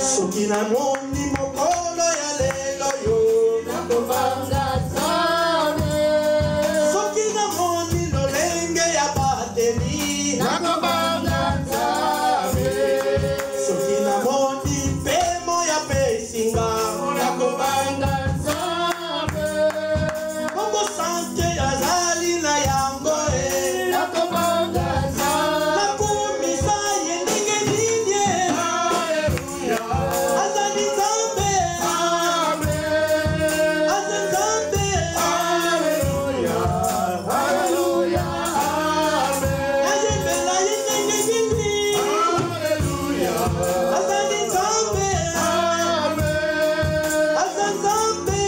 Soki na moni mokolo ya lelo yo nakobanga Nzambe. Soki na moni lolenge ya bateli nakobanga Nzambe. Soki na moni pemo ya pesinga nakobanga Nzambe. Bongo sante azali na yango nakobanga Nzambe. Nakumisa ye ndenge nini azali Nzambe. Azali Nzambe. Ayembela ye ndenge nini azali Nzambe. Azali Nzambe.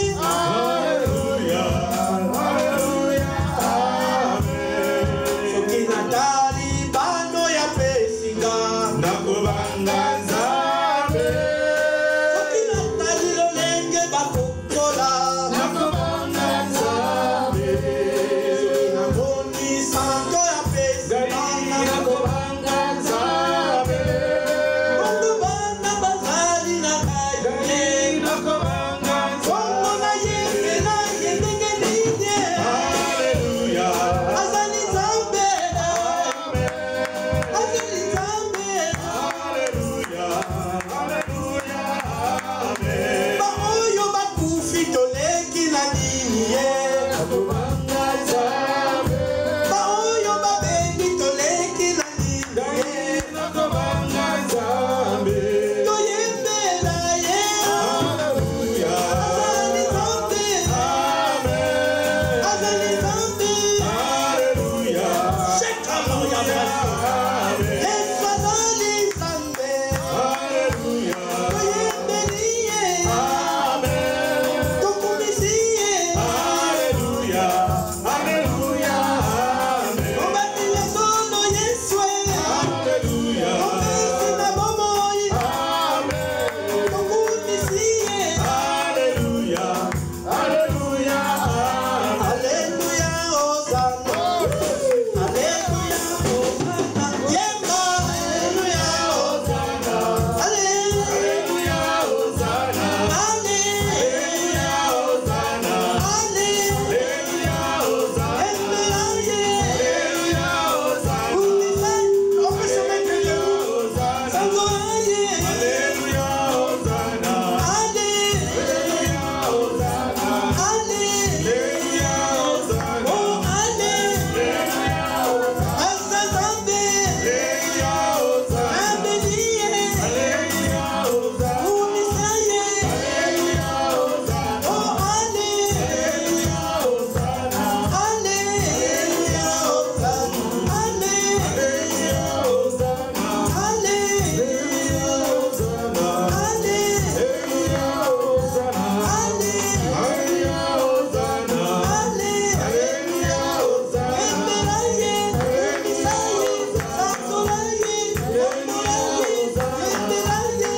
Soki natali bano ya pesinga nakobanga Nzambe. Soki natali lolenge bakokola nakobanga Nzambe. Soki namoni sango ya pesinga nakobanga Nzambe. Bongo bana bazali na ngai nakobanga Nzambe. Bongo nayembela ye ndenge nini azali Nzambe. Azali Nzambe. Baoyo bakufi toleki na nini nakobanga Nzambe. Baoyo babebi toleki na nini nakobanga Nzambe. Toyembela ye azali Nzambe. Azali Nzambe. Shekamo ya Yesu azali Nzambe. Toyembeli ye tokumisi ye obatile solo Yesu omesi na bomoi tokumisi ye. Alleluia, Hosanna. Alleluia, Hosanna. Yemba. Alleluia, Hosanna. Alleluia, Hosanna. Alleluia, Hosanna. Alleluia, Hosanna. Alleluia, Hosanna. On peut se mettre debout. Sangoye. Alleluia, Hosanna. Alleluia, Hosanna. Alleluia, Hosanna. Oh, Alleluia, Hosanna. Azazambe. Alleluia, Hosanna. Abeliye. Alleluia, Hosanna. Umisaye. Alleluia, Hosanna. Oh, Alleluia, Hosanna. Alleluia, Hosanna. Alleluia, Hosanna. Alleluia, Hosanna. Alleluia, Hosanna. Alleluia, Hosanna. Alleluia, Hosanna. Embelaye, umisaye, santolaye, embolaye, embelaye,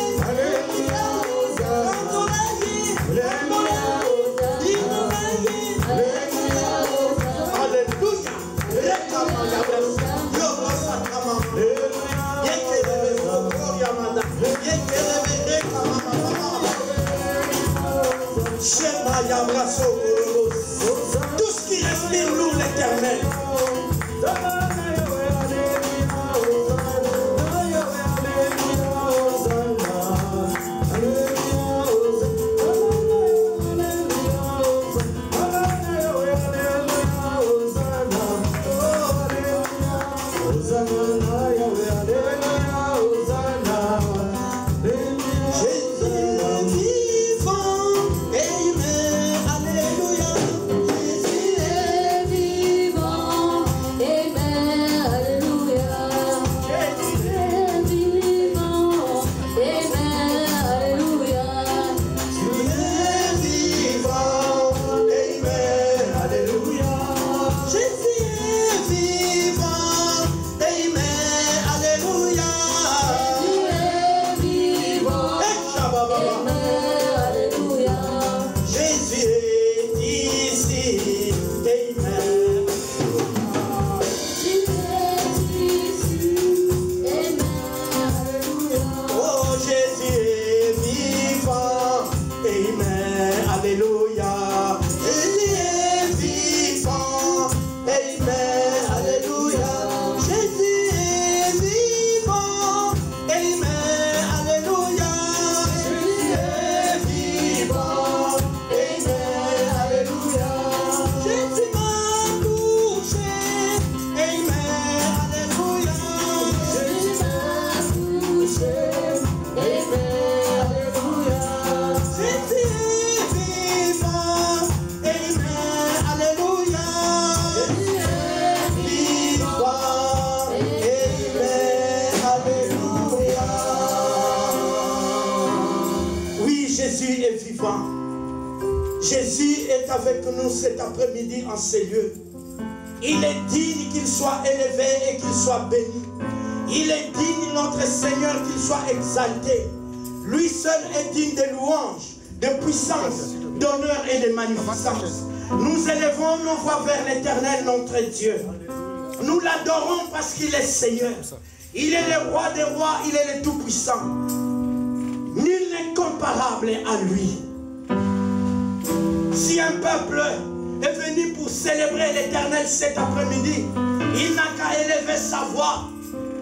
umisaye, santolaye, embolaye, inolaye. Alléluia. Rekama ya Yesu. Yokosa kama. Yekelebe sokoria manda. Yekelebe rekama mama. Shema ya Brasokoros. Tout ce qui respire loue l'Éternel. Jésus vivant, Amen, Alléluia. Jésus est vivant. Jésus est avec nous cet après-midi en ces lieux. Il est digne qu'il soit élevé et qu'il soit béni. Il est digne, notre Seigneur, qu'il soit exalté. Lui seul est digne de louanges, de puissance, d'honneur et de magnificence. Nous élevons nos voix vers l'Éternel, notre Dieu. Nous l'adorons parce qu'il est Seigneur. Il est le roi des rois, il est le tout-puissant. Nul n'est comparable à lui. Si un peuple est venu pour célébrer l'Éternel cet après-midi, il n'a qu'à élever sa voix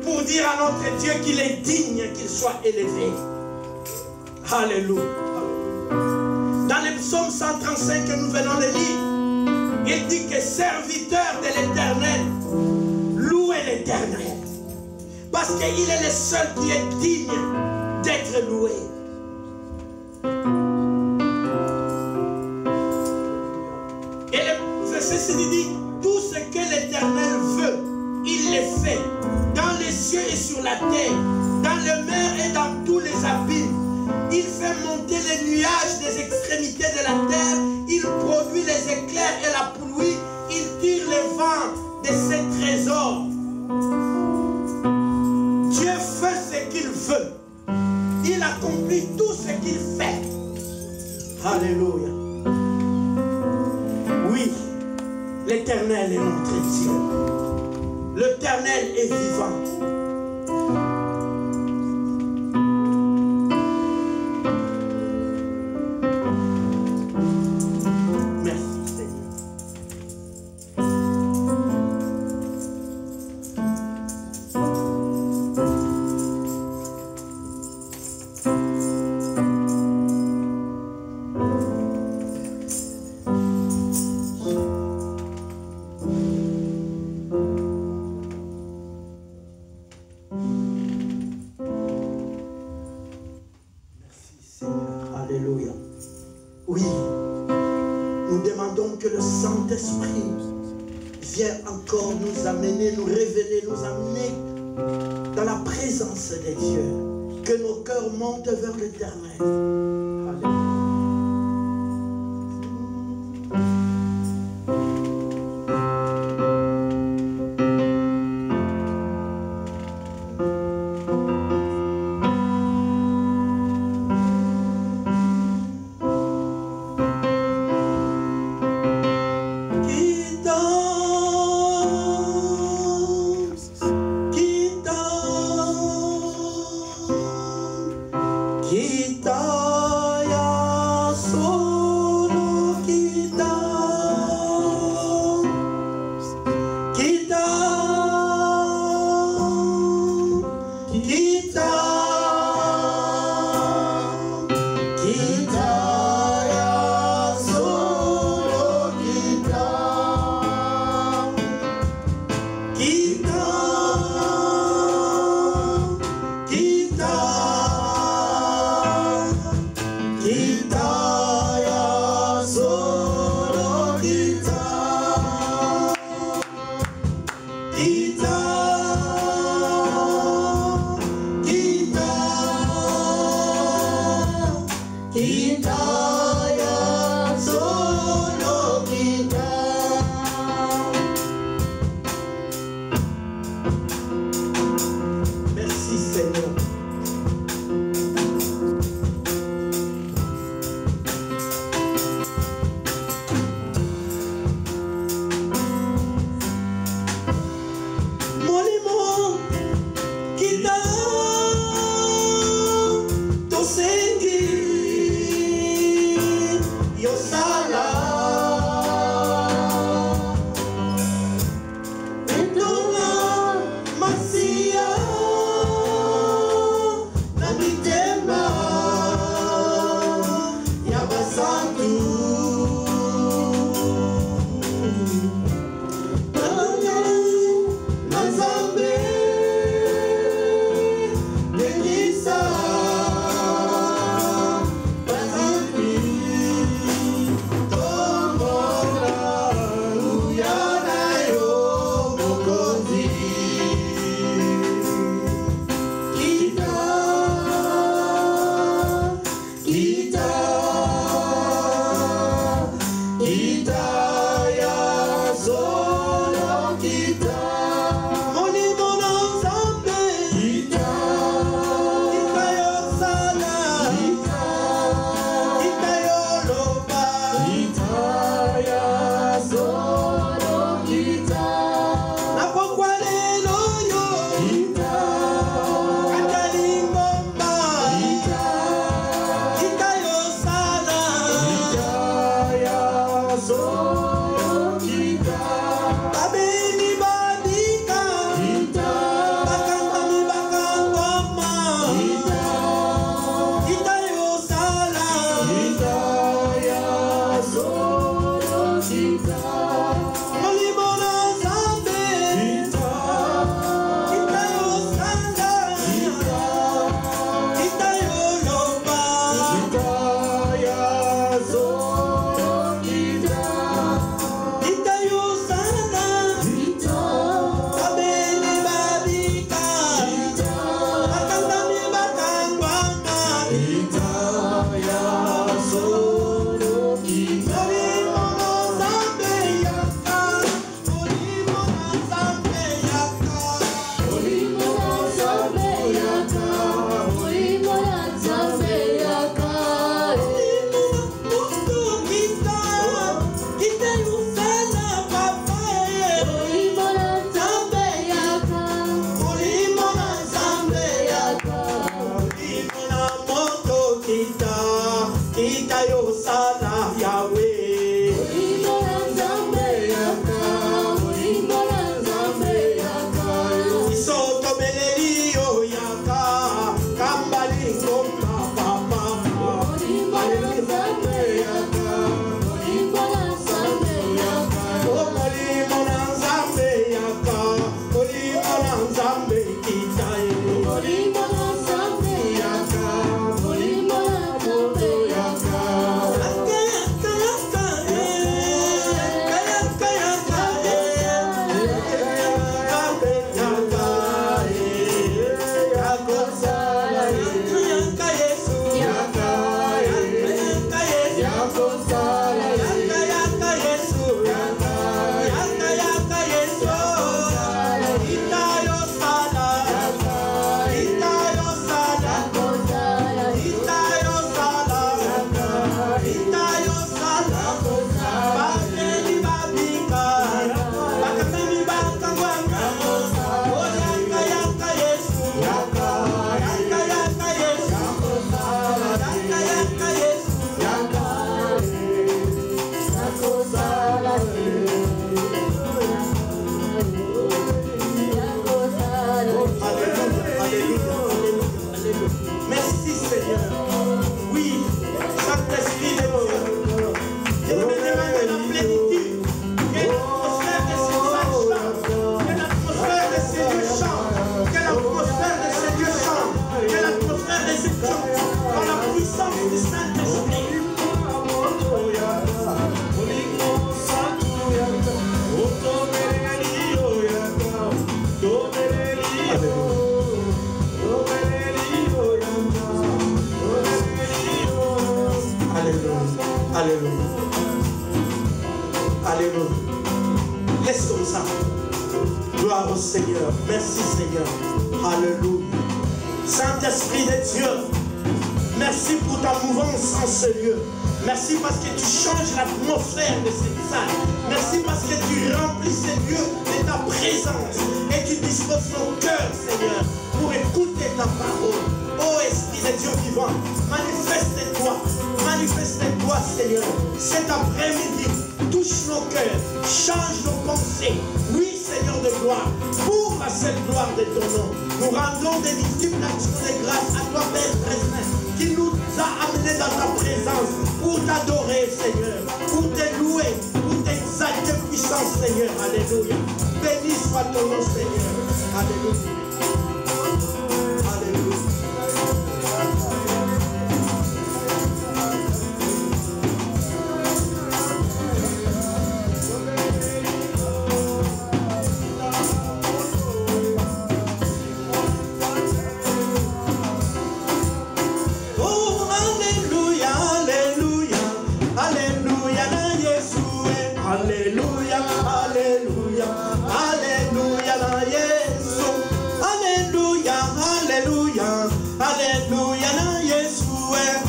pour dire à notre Dieu qu'il est digne qu'il soit élevé. Alléluia. Dans le psaume 135 que nous venons de lire, il dit que serviteur de l'Éternel, louez l'Éternel. Parce qu'il est le seul qui est digne d'être loué. Et le verset 6 dit, tout ce que l'Éternel veut, il le fait. Dans les cieux et sur la terre, dans les mers et dans tous les abîmes. Il fait monter les nuages des extrémités de la terre. Il produit les éclairs et la pluie. Il tire les vents de ses trésors. Dieu fait ce qu'il veut. Il accomplit tout ce qu'il fait. Alléluia. Oui, l'Éternel est notre Dieu. L'Éternel est vivant. Encore nous amener, nous révéler, nous amener dans la présence de Dieu. Que nos cœurs montent vers l'Éternel. Alléluia. Kitaya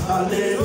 Hallelujah.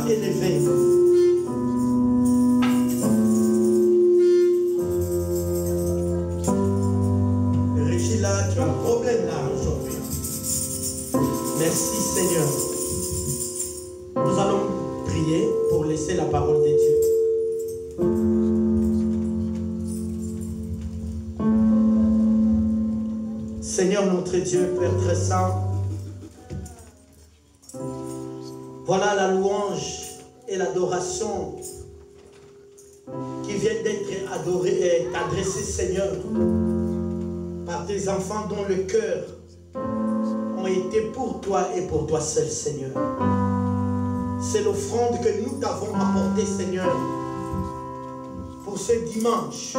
Élevé. Régis-là, tu as un problème là aujourd'hui. Merci Seigneur. Nous allons prier pour laisser la parole de Dieu. Seigneur notre Dieu, Père très saint, voilà la louange et l'adoration qui viennent d'être adressées, Seigneur, par tes enfants dont le cœur ont été pour toi et pour toi seul, Seigneur. C'est l'offrande que nous t'avons apportée, Seigneur, pour ce dimanche.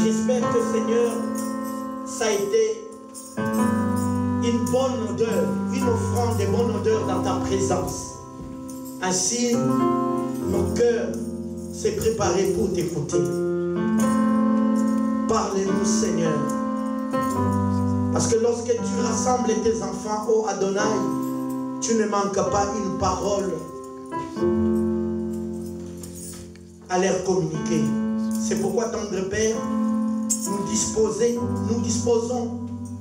J'espère que, Seigneur, ça a été une bonne odeur, une offrande de bonne odeur dans ta présence. Ainsi, nos cœurs s'est préparé pour t'écouter. Parlez-nous, Seigneur. Parce que lorsque tu rassembles tes enfants, ô Adonai, tu ne manques pas une parole à leur communiquer. C'est pourquoi, tendre Père, nous disposons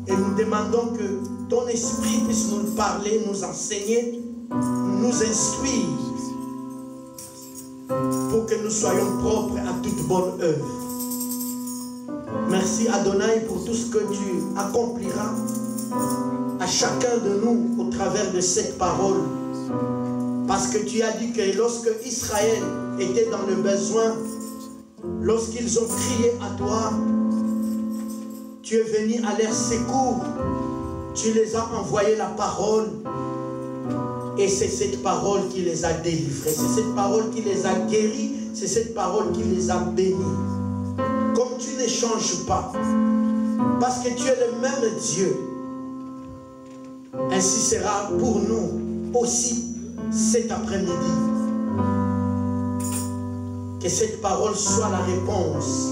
et nous demandons que ton esprit puisse nous parler, nous enseigner, nous instruire, pour que nous soyons propres à toute bonne œuvre. Merci Adonai pour tout ce que tu accompliras à chacun de nous au travers de cette parole. Parce que tu as dit que lorsque Israël était dans le besoin, lorsqu'ils ont crié à toi, tu es venu à leur secours. Tu les as envoyé la parole. Et c'est cette parole qui les a délivrés. C'est cette parole qui les a guéris. C'est cette parole qui les a bénis. Comme tu ne changes pas. Parce que tu es le même Dieu. Ainsi sera pour nous aussi cet après-midi. Que cette parole soit la réponse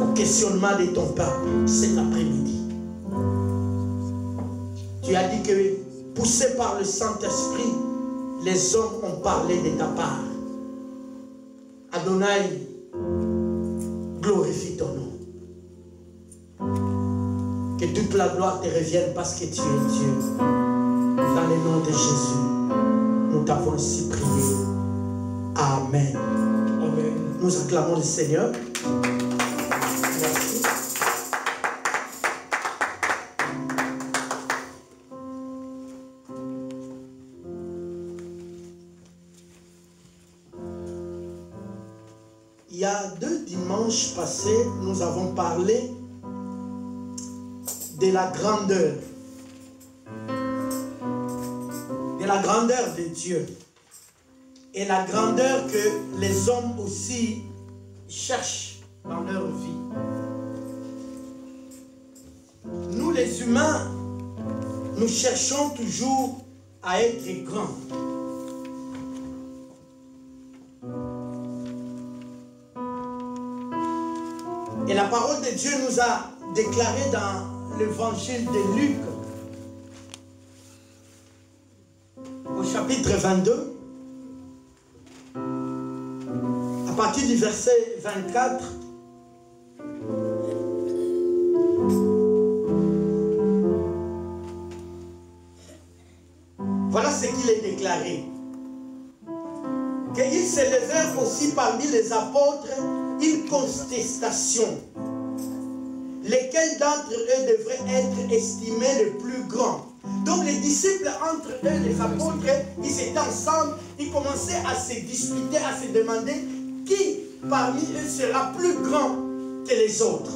au questionnement de ton peuple cet après-midi. Tu as dit que, poussé par le Saint-Esprit, les hommes ont parlé de ta part. Adonai, glorifie ton nom. Que toute la gloire te revienne parce que tu es Dieu. Dans le nom de Jésus, nous t'avons ainsi prié. Amen. Amen. Nous acclamons le Seigneur. Merci. Il y a 2 dimanches passés, nous avons parlé de la grandeur. la grandeur de Dieu et la grandeur que les hommes aussi cherchent dans leur vie. Nous les humains, nous cherchons toujours à être grands. Et la parole de Dieu nous a déclaré dans l'évangile de Luc, au chapitre 22, à partir du verset 24, voilà ce qu'il est déclaré. Qu'ils s'élevèrent aussi parmi les apôtres une contestation. Lesquels d'entre eux devraient être estimés les plus grands? Donc les disciples, entre eux, les apôtres, ils étaient ensemble, ils commençaient à se disputer, à se demander qui parmi eux sera plus grand que les autres.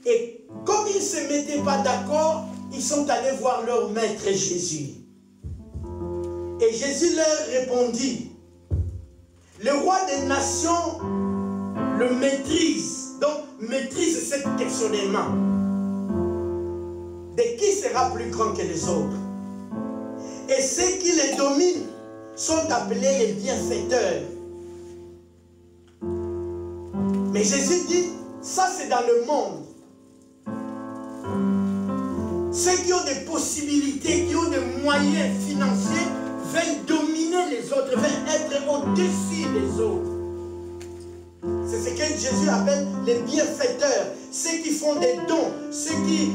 Et comme ils ne se mettaient pas d'accord, ils sont allés voir leur maître Jésus. Et Jésus leur répondit, le roi des nations le maîtrise. Donc, maîtrise ce questionnement. De qui sera plus grand que les autres? Et ceux qui les dominent sont appelés les bienfaiteurs. Mais Jésus dit, ça c'est dans le monde. Ceux qui ont des possibilités, qui ont des moyens financiers, veulent dominer les autres, veulent être au-dessus des autres. C'est ce que Jésus appelle les bienfaiteurs, ceux qui font des dons, ceux qui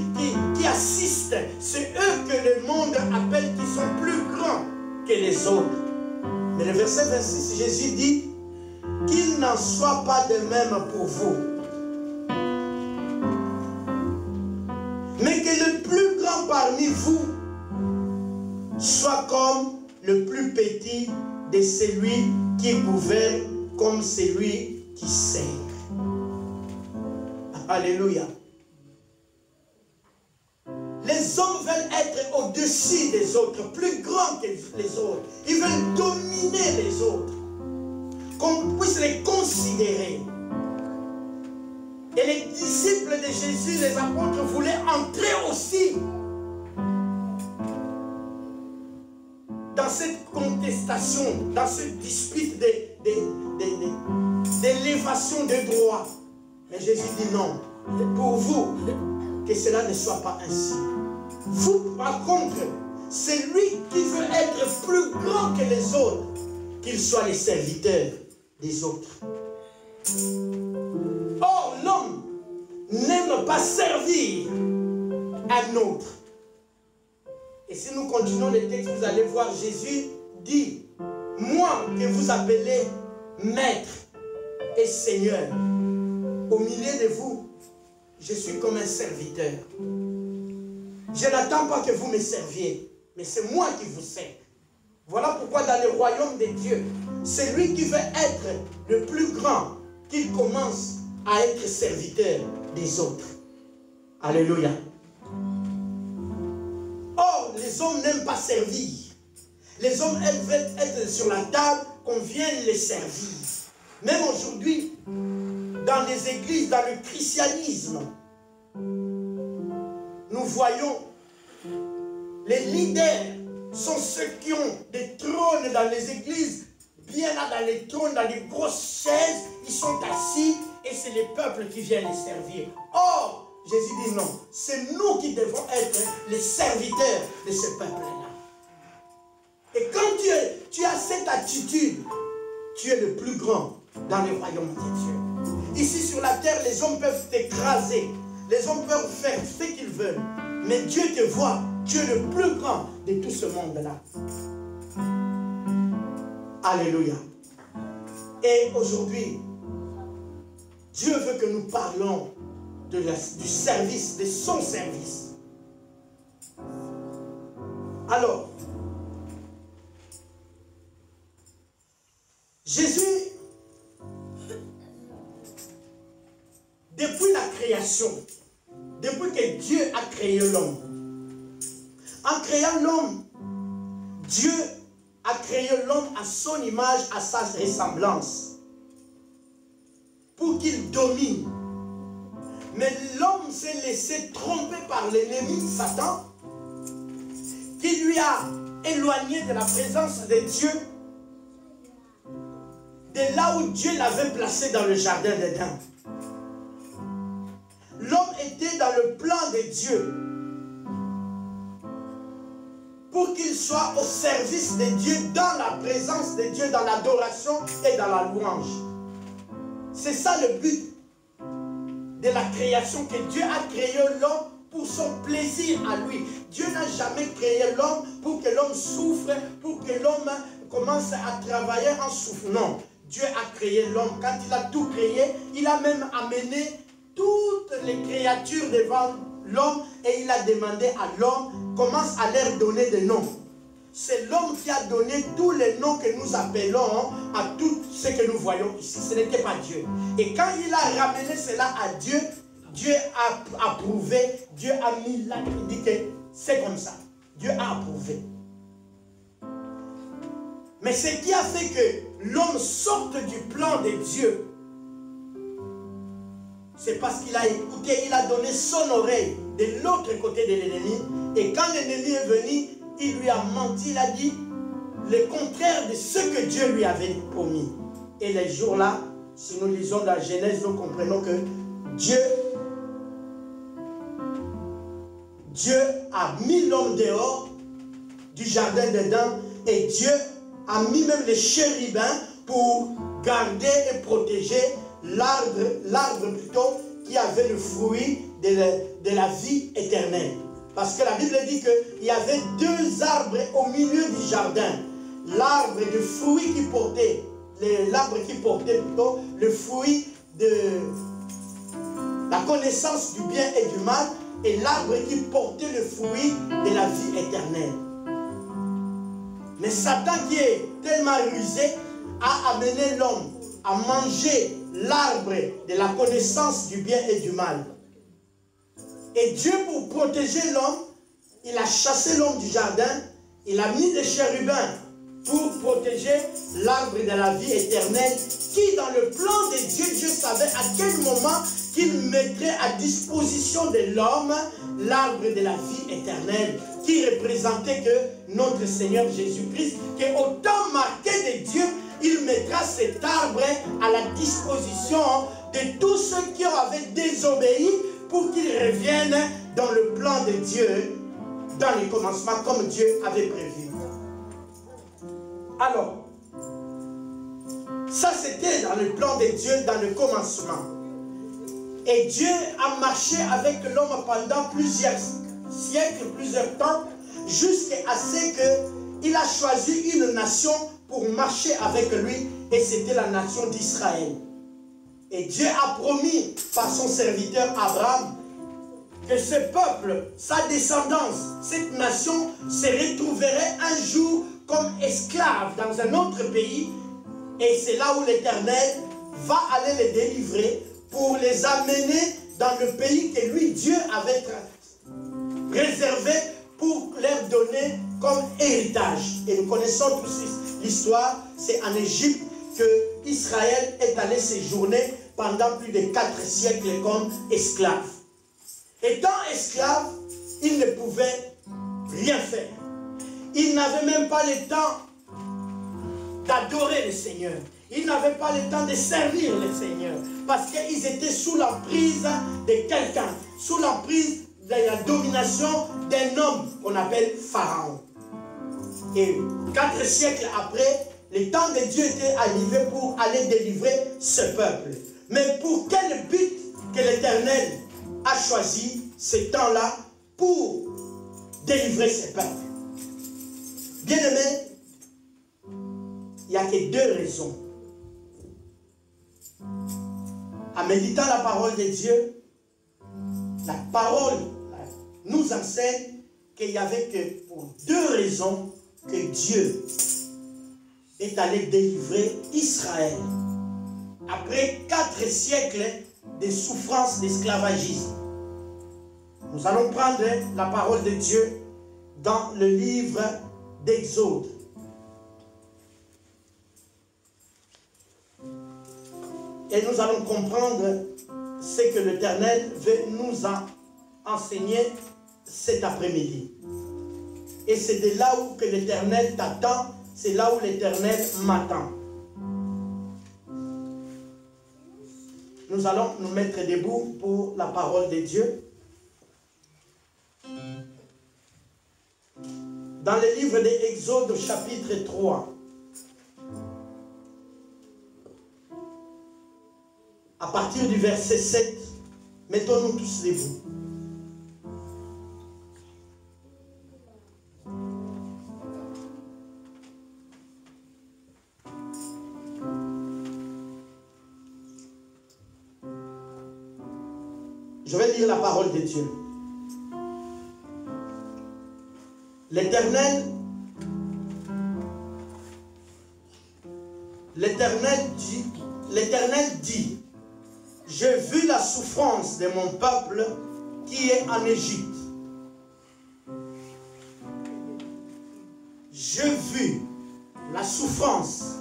assistent. C'est eux que le monde appelle qui sont plus grands que les autres. Mais le verset 26, Jésus dit qu'il n'en soit pas de même pour vous. Mais que le plus grand parmi vous soit comme le plus petit de celui qui gouverne, comme celui qui sert. Alléluia. Les hommes veulent être au-dessus des autres, plus grands que les autres. Ils veulent dominer les autres, qu'on puisse les considérer. Et les disciples de Jésus, les apôtres, voulaient entrer aussi dans cette contestation, dans cette dispute d'élévation des droits. Mais Jésus dit non, pour vous, que cela ne soit pas ainsi. Vous, par contre, c'est lui qui veut être plus grand que les autres, qu'il soit les serviteurs des autres. Or, l'homme n'aime pas servir un autre. Et si nous continuons le texte, vous allez voir Jésus dit, moi que vous appelez maître et seigneur, au milieu de vous, je suis comme un serviteur. Je n'attends pas que vous me serviez, mais c'est moi qui vous sers. Voilà pourquoi dans le royaume de Dieu, celui qui veut être le plus grand, qu'il commence à être serviteur des autres. Alléluia. Or, les hommes n'aiment pas servir. Les hommes, elles veulent être sur la table, qu'on vienne les servir. Même aujourd'hui, dans les églises, dans le christianisme, nous voyons les leaders sont ceux qui ont des trônes dans les églises, bien là dans les trônes, dans les grosses chaises, ils sont assis et c'est les peuples qui viennent les servir. Or, Jésus dit non, c'est nous qui devons être les serviteurs de ce peuple-là. Et quand tu as cette attitude, tu es le plus grand dans le royaume de Dieu. Ici sur la terre, les hommes peuvent t'écraser, les hommes peuvent faire ce qu'ils veulent, mais Dieu te voit, tu es le plus grand de tout ce monde-là. Alléluia. Et aujourd'hui, Dieu veut que nous parlons du service, de son service. Alors, Jésus, depuis la création, depuis que Dieu a créé l'homme, En créant l'homme, Dieu a créé l'homme à son image, à sa ressemblance, pour qu'il domine. Mais l'homme s'est laissé tromper par l'ennemi, Satan, qui lui a éloigné de la présence de Dieu, de là où Dieu l'avait placé dans le jardin d'Éden. L'homme était dans le plan de Dieu pour qu'il soit au service de Dieu, dans la présence de Dieu, dans l'adoration et dans la louange. C'est ça le but de la création, que Dieu a créé l'homme pour son plaisir à lui. Dieu n'a jamais créé l'homme pour que l'homme souffre, pour que l'homme commence à travailler en souffrant. Non, Dieu a créé l'homme. Quand il a tout créé, il a même amené toutes les créatures devant l'homme et il a demandé à l'homme, commence à leur donner des noms. C'est l'homme qui a donné tous les noms que nous appelons à tout ce que nous voyons ici. Ce n'était pas Dieu. Et quand il a ramené cela à Dieu, Dieu a approuvé, Dieu a mis là, il dit que c'est comme ça. Dieu a approuvé. Mais ce qui a fait que l'homme sorte du plan de Dieu, c'est parce qu'il a écouté, il a donné son oreille de l'autre côté de l'ennemi. Et quand l'ennemi est venu, il lui a menti, il a dit le contraire de ce que Dieu lui avait promis. Et les jours-là, si nous lisons la Genèse, nous comprenons que Dieu a mis l'homme dehors du jardin d'Éden et Dieu a mis même les chérubins pour garder et protéger l'arbre plutôt qui avait le fruit de la vie éternelle. Parce que la Bible dit qu'il y avait deux arbres au milieu du jardin. L'arbre de fruit qui portait, l'arbre qui portait plutôt le fruit de la connaissance du bien et du mal, et l'arbre qui portait le fruit de la vie éternelle. Mais Satan, qui est tellement rusé, a amené l'homme à manger l'arbre de la connaissance du bien et du mal. Et Dieu, pour protéger l'homme, il a chassé l'homme du jardin, il a mis des chérubins pour protéger l'arbre de la vie éternelle, qui dans le plan de Dieu, Dieu savait à quel moment qu'il mettrait à disposition de l'homme l'arbre de la vie éternelle, qui représentait que notre Seigneur Jésus-Christ, qu'au temps marqué de Dieu, il mettra cet arbre à la disposition de tous ceux qui avaient désobéi pour qu'ils reviennent dans le plan de Dieu, dans les commencements, comme Dieu avait prévu. Alors, ça c'était dans le plan de Dieu, dans le commencement. Et Dieu a marché avec l'homme pendant plusieurs siècles, plusieurs temps, jusqu'à ce qu'il a choisi une nation pour marcher avec lui, et c'était la nation d'Israël. Et Dieu a promis par son serviteur Abraham que ce peuple, sa descendance, cette nation se retrouverait un jour comme esclave dans un autre pays, et c'est là où l'Éternel va aller les délivrer pour les amener dans le pays que lui, Dieu, avait réservé pour leur donner comme héritage. Et nous connaissons tous l'histoire, c'est en Égypte que Israël est allé séjourner pendant plus de 4 siècles comme esclave. Étant esclave, il ne pouvait rien faire. Il n'avait même pas le temps d'adorer le Seigneur. Ils n'avaient pas le temps de servir le Seigneur. Parce qu'ils étaient sous l'emprise de quelqu'un. Sous l'emprise de la domination d'un homme qu'on appelle Pharaon. Et 4 siècles après, le temps de Dieu était arrivé pour aller délivrer ce peuple. Mais pour quel but que l'Éternel a choisi ce temps-là pour délivrer ce peuple? Bien-aimés, il n'y a que 2 raisons. En méditant la parole de Dieu, la parole nous enseigne qu'il n'y avait que pour 2 raisons que Dieu est allé délivrer Israël. Après 4 siècles de souffrance d'esclavagisme. Nous allons prendre la parole de Dieu dans le livre d'Exode. Et nous allons comprendre ce que l'Éternel veut nous enseigner cet après-midi. Et c'est de là où que l'Éternel t'attend, c'est là où l'Éternel m'attend. Nous allons nous mettre debout pour la parole de Dieu. Dans le livre d'Exode, chapitre 3. À partir du verset 7, mettons-nous tous debout. Je vais lire la parole de Dieu. L'Éternel dit, j'ai vu la souffrance de mon peuple qui est en Égypte. J'ai vu la souffrance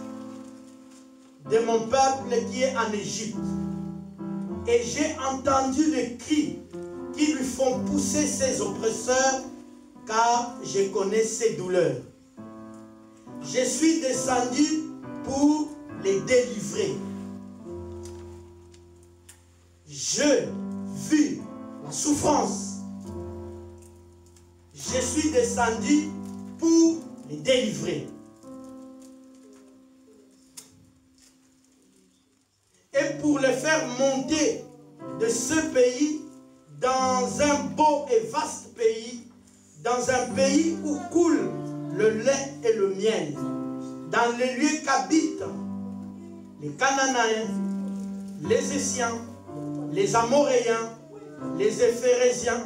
de mon peuple qui est en Égypte. Et j'ai entendu les cris qui lui font pousser ses oppresseurs, car je connais ses douleurs. Je suis descendu pour les délivrer. J'ai vu la souffrance. Je suis descendu pour les délivrer. Et pour les faire monter de ce pays dans un beau et vaste pays, dans un pays où coule le lait et le miel, dans les lieux qu'habitent les Cananéens, les Essiens, les Amoréens, les Éphérésiens,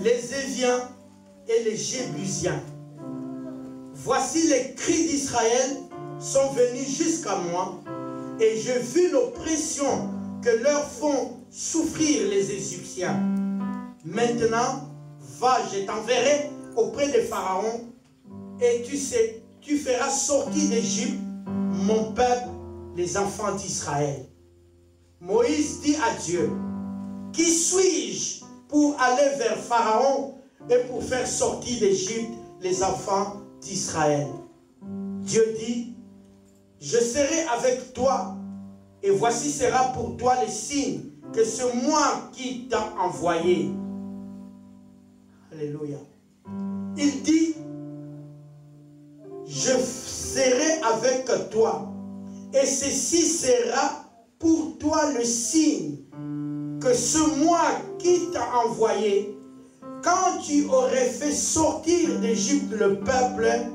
les Éviens et les Jébusiens. Voici les cris d'Israël sont venus jusqu'à moi, et j'ai vu l'oppression que leur font souffrir les Égyptiens. Maintenant, va, je t'enverrai auprès de Pharaon, et tu feras sortir d'Égypte mon peuple, les enfants d'Israël. Moïse dit à Dieu, qui suis-je pour aller vers Pharaon et pour faire sortir d'Égypte les enfants d'Israël? Dieu dit, je serai avec toi, et voici sera pour toi le signe que c'est moi qui t'a envoyé. Alléluia. Il dit, je serai avec toi, et ceci sera pour toi le signe que c'est moi qui t'a envoyé. Quand tu aurais fait sortir d'Égypte le peuple,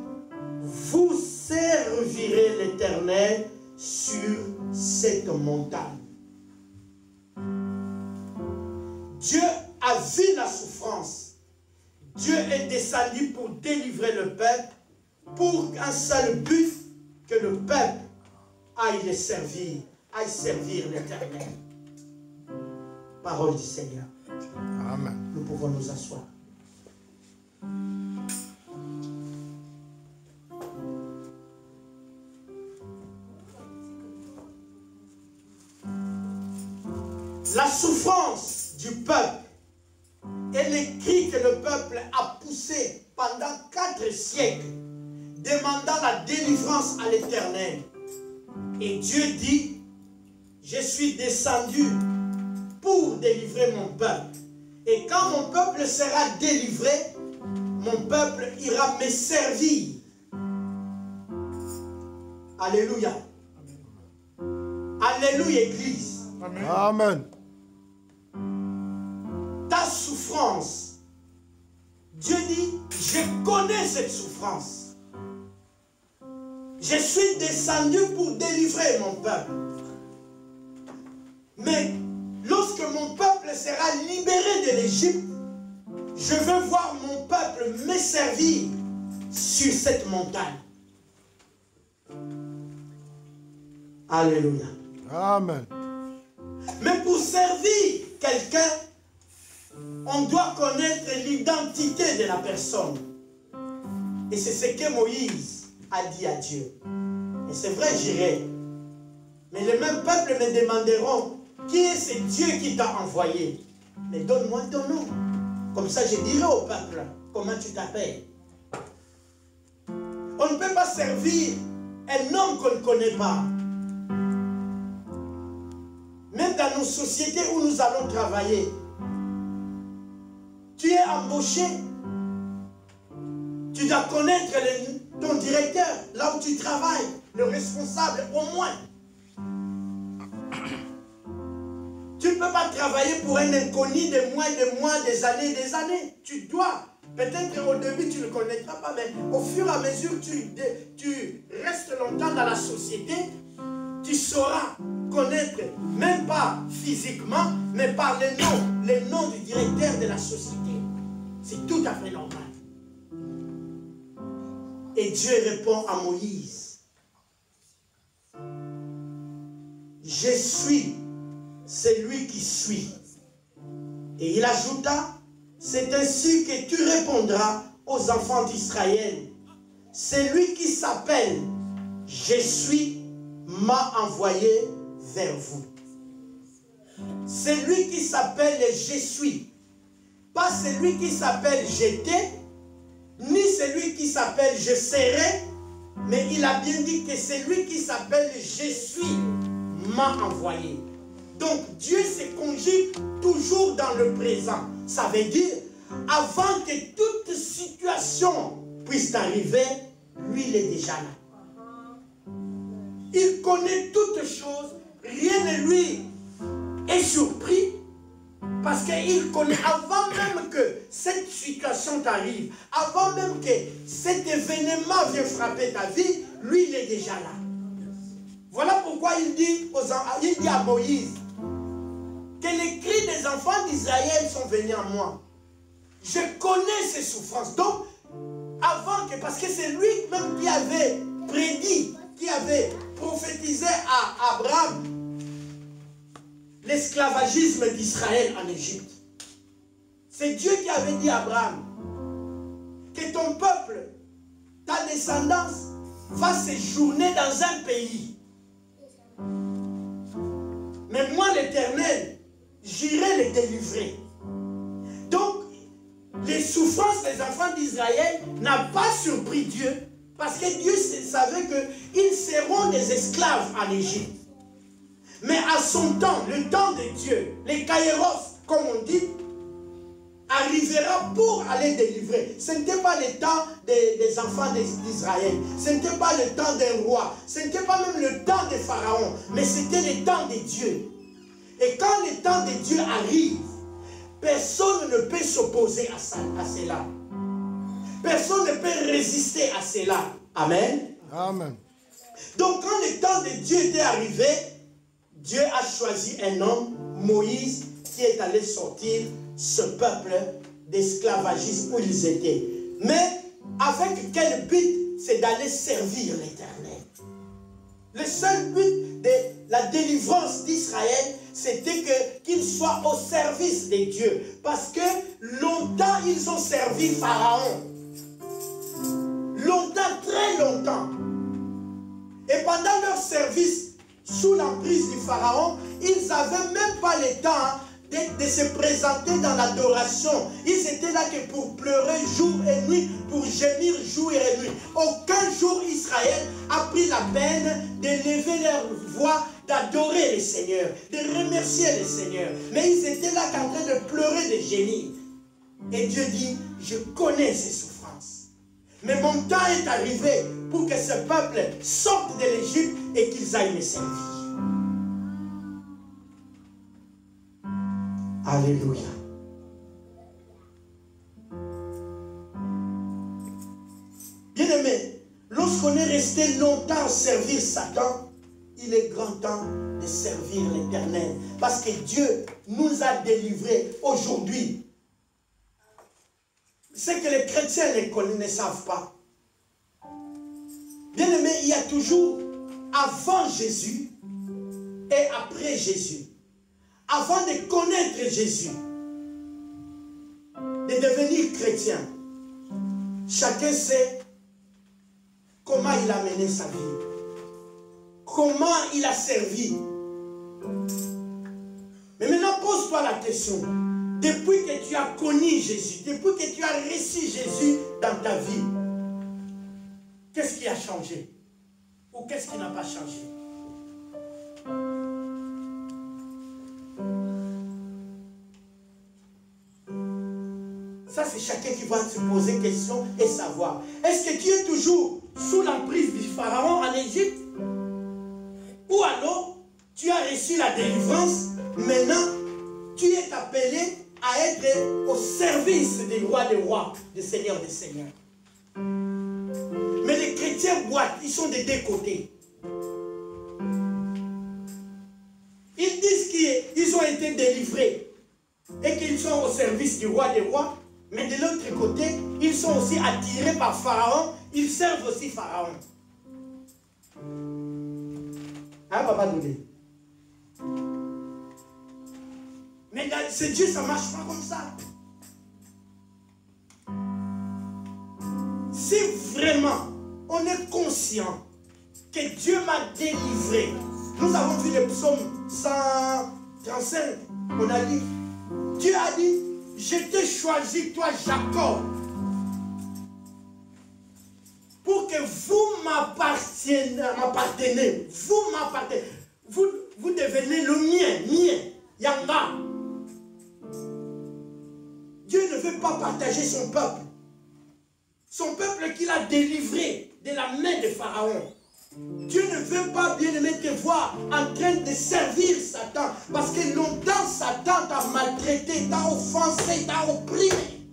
vous servirez l'Éternel sur cette montagne. Dieu a vu la souffrance. Dieu est descendu pour délivrer le peuple, pour un seul but, que le peuple aille servir l'Éternel. Parole du Seigneur. Amen. Nous pouvons nous asseoir. La souffrance du peuple et les cris que le peuple a poussés pendant 4 siècles, demandant la délivrance à l'Éternel. Et Dieu dit, je suis descendu pour délivrer mon peuple. Et quand mon peuple sera délivré, mon peuple ira me servir. Alléluia. Alléluia, Église. Amen. Amen. Ta souffrance, Dieu dit, je connais cette souffrance. Je suis descendu pour délivrer mon peuple. Mais lorsque mon peuple sera libéré de l'Égypte, je veux voir mon peuple me servir sur cette montagne. Alléluia. Amen. Mais pour servir quelqu'un, on doit connaître l'identité de la personne. Et c'est ce que Moïse a dit à Dieu. Et c'est vrai, j'irai. Mais les mêmes peuples me demanderont, qui est ce Dieu qui t'a envoyé? Mais donne-moi ton nom. Comme ça, je dirai au peuple, comment tu t'appelles? On ne peut pas servir un homme qu'on ne connaît pas. Même dans nos sociétés où nous allons travailler, tu es embauché. Tu dois connaître ton directeur, là où tu travailles, le responsable au moins. Tu ne peux pas travailler pour un inconnu des mois, des années. Tu dois. Peut-être au début tu ne le connaîtras pas, mais au fur et à mesure que tu restes longtemps dans la société, tu sauras connaître, même pas physiquement, mais par les noms du directeur de la société. C'est tout à fait normal. Et Dieu répond à Moïse. Je suis celui qui suis. Et il ajouta, c'est ainsi que tu répondras aux enfants d'Israël. Celui qui s'appelle je suis m'a envoyé vers vous. Celui qui s'appelle je suis. Pas celui qui s'appelle j'étais, ni celui qui s'appelle je serai, mais il a bien dit que celui qui s'appelle je suis m'a envoyé. Donc Dieu se conjugue toujours dans le présent. Ça veut dire, avant que toute situation puisse arriver, lui il est déjà là. Il connaît toutes choses, rien ne lui est surpris, parce qu'il connaît avant même que cette situation t'arrive, avant même que cet événement vienne frapper ta vie, lui il est déjà là. Voilà pourquoi il dit à Moïse que les cris des enfants d'Israël sont venus à moi. Je connais ses souffrances. Donc, avant que, parce que c'est lui-même qui avait prédit, qui avait prophétisé à Abraham l'esclavagisme d'Israël en Égypte. C'est Dieu qui avait dit à Abraham que ton peuple, ta descendance, va séjourner dans un pays. Mais moi, l'Éternel, j'irai les délivrer. Donc, les souffrances des enfants d'Israël n'ont pas surpris Dieu, parce que Dieu savait qu'ils seront des esclaves en Égypte. Mais à son temps, le temps de Dieu, les kairos, comme on dit, arrivera pour aller délivrer. Ce n'était pas le temps des enfants d'Israël. Ce n'était pas le temps des rois. Ce n'était pas même le temps des pharaons. Mais c'était le temps de Dieu. Et quand le temps de Dieu arrive, personne ne peut s'opposer à cela. Personne ne peut résister à cela. Amen. Amen. Donc quand le temps de Dieu était arrivé, Dieu a choisi un homme, Moïse, qui est allé sortir ce peuple d'esclavagisme où ils étaient. Mais avec quel but? C'est d'aller servir l'Éternel. Le seul but de la délivrance d'Israël, c'était qu'ils soient au service de Dieu. Parce que longtemps, ils ont servi Pharaon. Longtemps, très longtemps. Et pendant leur service, sous l'emprise du Pharaon, ils n'avaient même pas le temps de se présenter dans l'adoration. Ils étaient là que pour pleurer jour et nuit, pour gémir jour et nuit. Aucun jour Israël a pris la peine de lever leur voix, d'adorer le Seigneur, de remercier le Seigneur. Mais ils étaient là en train de pleurer, de gémir. Et Dieu dit, je connais ces souffrances. Mais mon temps est arrivé pour que ce peuple sorte de l'Égypte et qu'ils aillent me servir. Alléluia. Bien-aimé, lorsqu'on est resté longtemps servir Satan, il est grand temps de servir l'Éternel. Parce que Dieu nous a délivrés aujourd'hui. C'est que les chrétiens ne savent pas. Bien-aimé, il y a toujours avant Jésus et après Jésus. Avant de connaître Jésus, de devenir chrétien, chacun sait comment il a mené sa vie, comment il a servi. Mais maintenant, pose-toi la question. Depuis que tu as connu Jésus, depuis que tu as reçu Jésus dans ta vie, qu'est-ce qui a changé? Ou qu'est-ce qui n'a pas changé? Ça, c'est chacun qui va se poser question et savoir. Est-ce que tu es toujours sous l'emprise du Pharaon en Égypte? Ou alors, tu as reçu la délivrance, maintenant, tu es appelé à être au service des rois des rois, des seigneurs des seigneurs. Mais les chrétiens boitent, ils sont des deux côtés. Ils disent qu'ils ont été délivrés et qu'ils sont au service du roi des rois, mais de l'autre côté, ils sont aussi attirés par Pharaon, ils servent aussi Pharaon. Hein, Papa Doudé? Mais c'est Dieu, ça ne marche pas comme ça. Si vraiment on est conscient que Dieu m'a délivré, nous avons vu le psaume 135, on a dit, Dieu a dit, je t'ai choisi, toi Jacob, pour que vous m'appartenez, vous devenez le mien, Yamba. Dieu ne veut pas partager son peuple. Son peuple qu'il a délivré de la main de Pharaon. Dieu ne veut pas, bien-aimé, te voir en train de servir Satan. Parce que longtemps, Satan t'a maltraité, t'a offensé, t'a opprimé.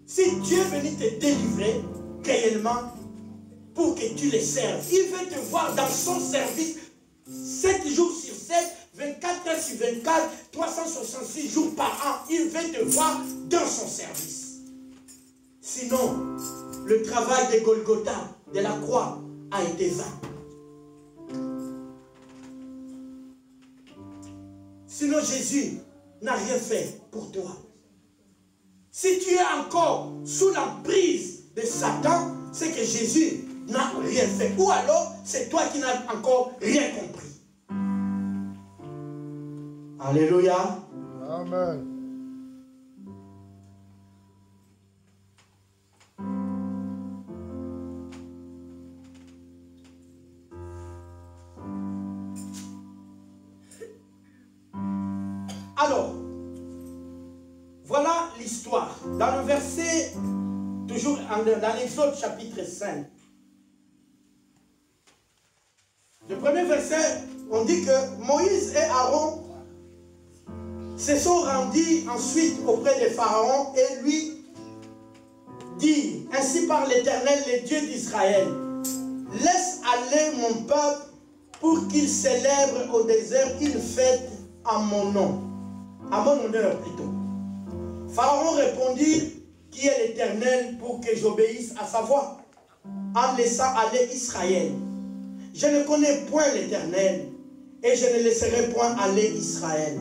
Si Dieu est venu te délivrer, réellement, pour que tu le serves, il veut te voir dans son service 7 jours sur 7, 24 heures sur 24, 366 jours par an. Il veut te voir dans son service. Sinon, le travail de Golgotha, de la croix, a été vain. Sinon, Jésus n'a rien fait pour toi. Si tu es encore sous l'emprise de Satan, c'est que Jésus n'a rien fait. Ou alors, c'est toi qui n'as encore rien compris. Alléluia. Amen. Alors, voilà l'histoire. Dans le verset, toujours dans l'Exode chapitre 5. Le premier verset, on dit que Moïse et Aaron se sont rendus ensuite auprès de Pharaon et lui dit, ainsi par l'Éternel, le Dieu d'Israël, laisse aller mon peuple pour qu'il célèbre au désert une fête à mon nom, à mon honneur plutôt. Pharaon répondit, qui est l'Éternel pour que j'obéisse à sa voix, en laissant aller Israël. Je ne connais point l'Éternel et je ne laisserai point aller Israël.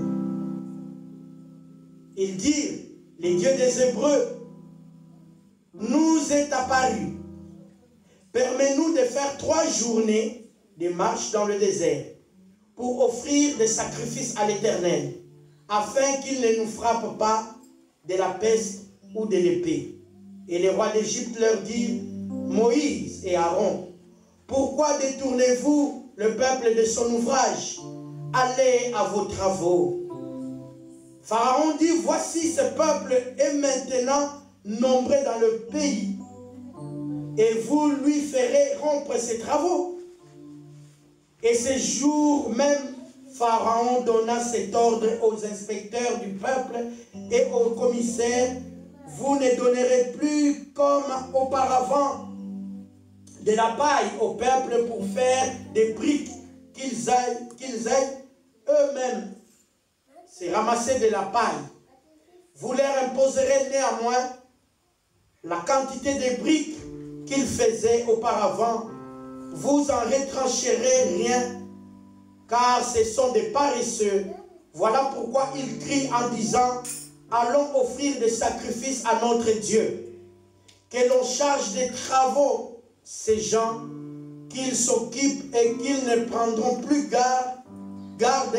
Ils dirent, les dieux des Hébreux nous est apparu. Permets-nous de faire 3 journées de marche dans le désert pour offrir des sacrifices à l'Éternel, afin qu'il ne nous frappe pas de la peste ou de l'épée. Et les rois d'Égypte leur dirent, Moïse et Aaron, pourquoi détournez-vous le peuple de son ouvrage? Allez à vos travaux. Pharaon dit, voici ce peuple est maintenant nombreux dans le pays, et vous lui ferez rompre ses travaux. Et ce jour même, Pharaon donna cet ordre aux inspecteurs du peuple et aux commissaires, vous ne donnerez plus comme auparavant de la paille au peuple pour faire des briques, qu'ils aillent eux-mêmes se ramasser de la paille. Vous leur imposerez néanmoins la quantité de briques qu'ils faisaient auparavant. Vous en retrancherez rien, car ce sont des paresseux. Voilà pourquoi ils crient en disant, allons offrir des sacrifices à notre Dieu. Que l'on charge des travaux ces gens, qu'ils s'occupent et qu'ils ne prendront plus garde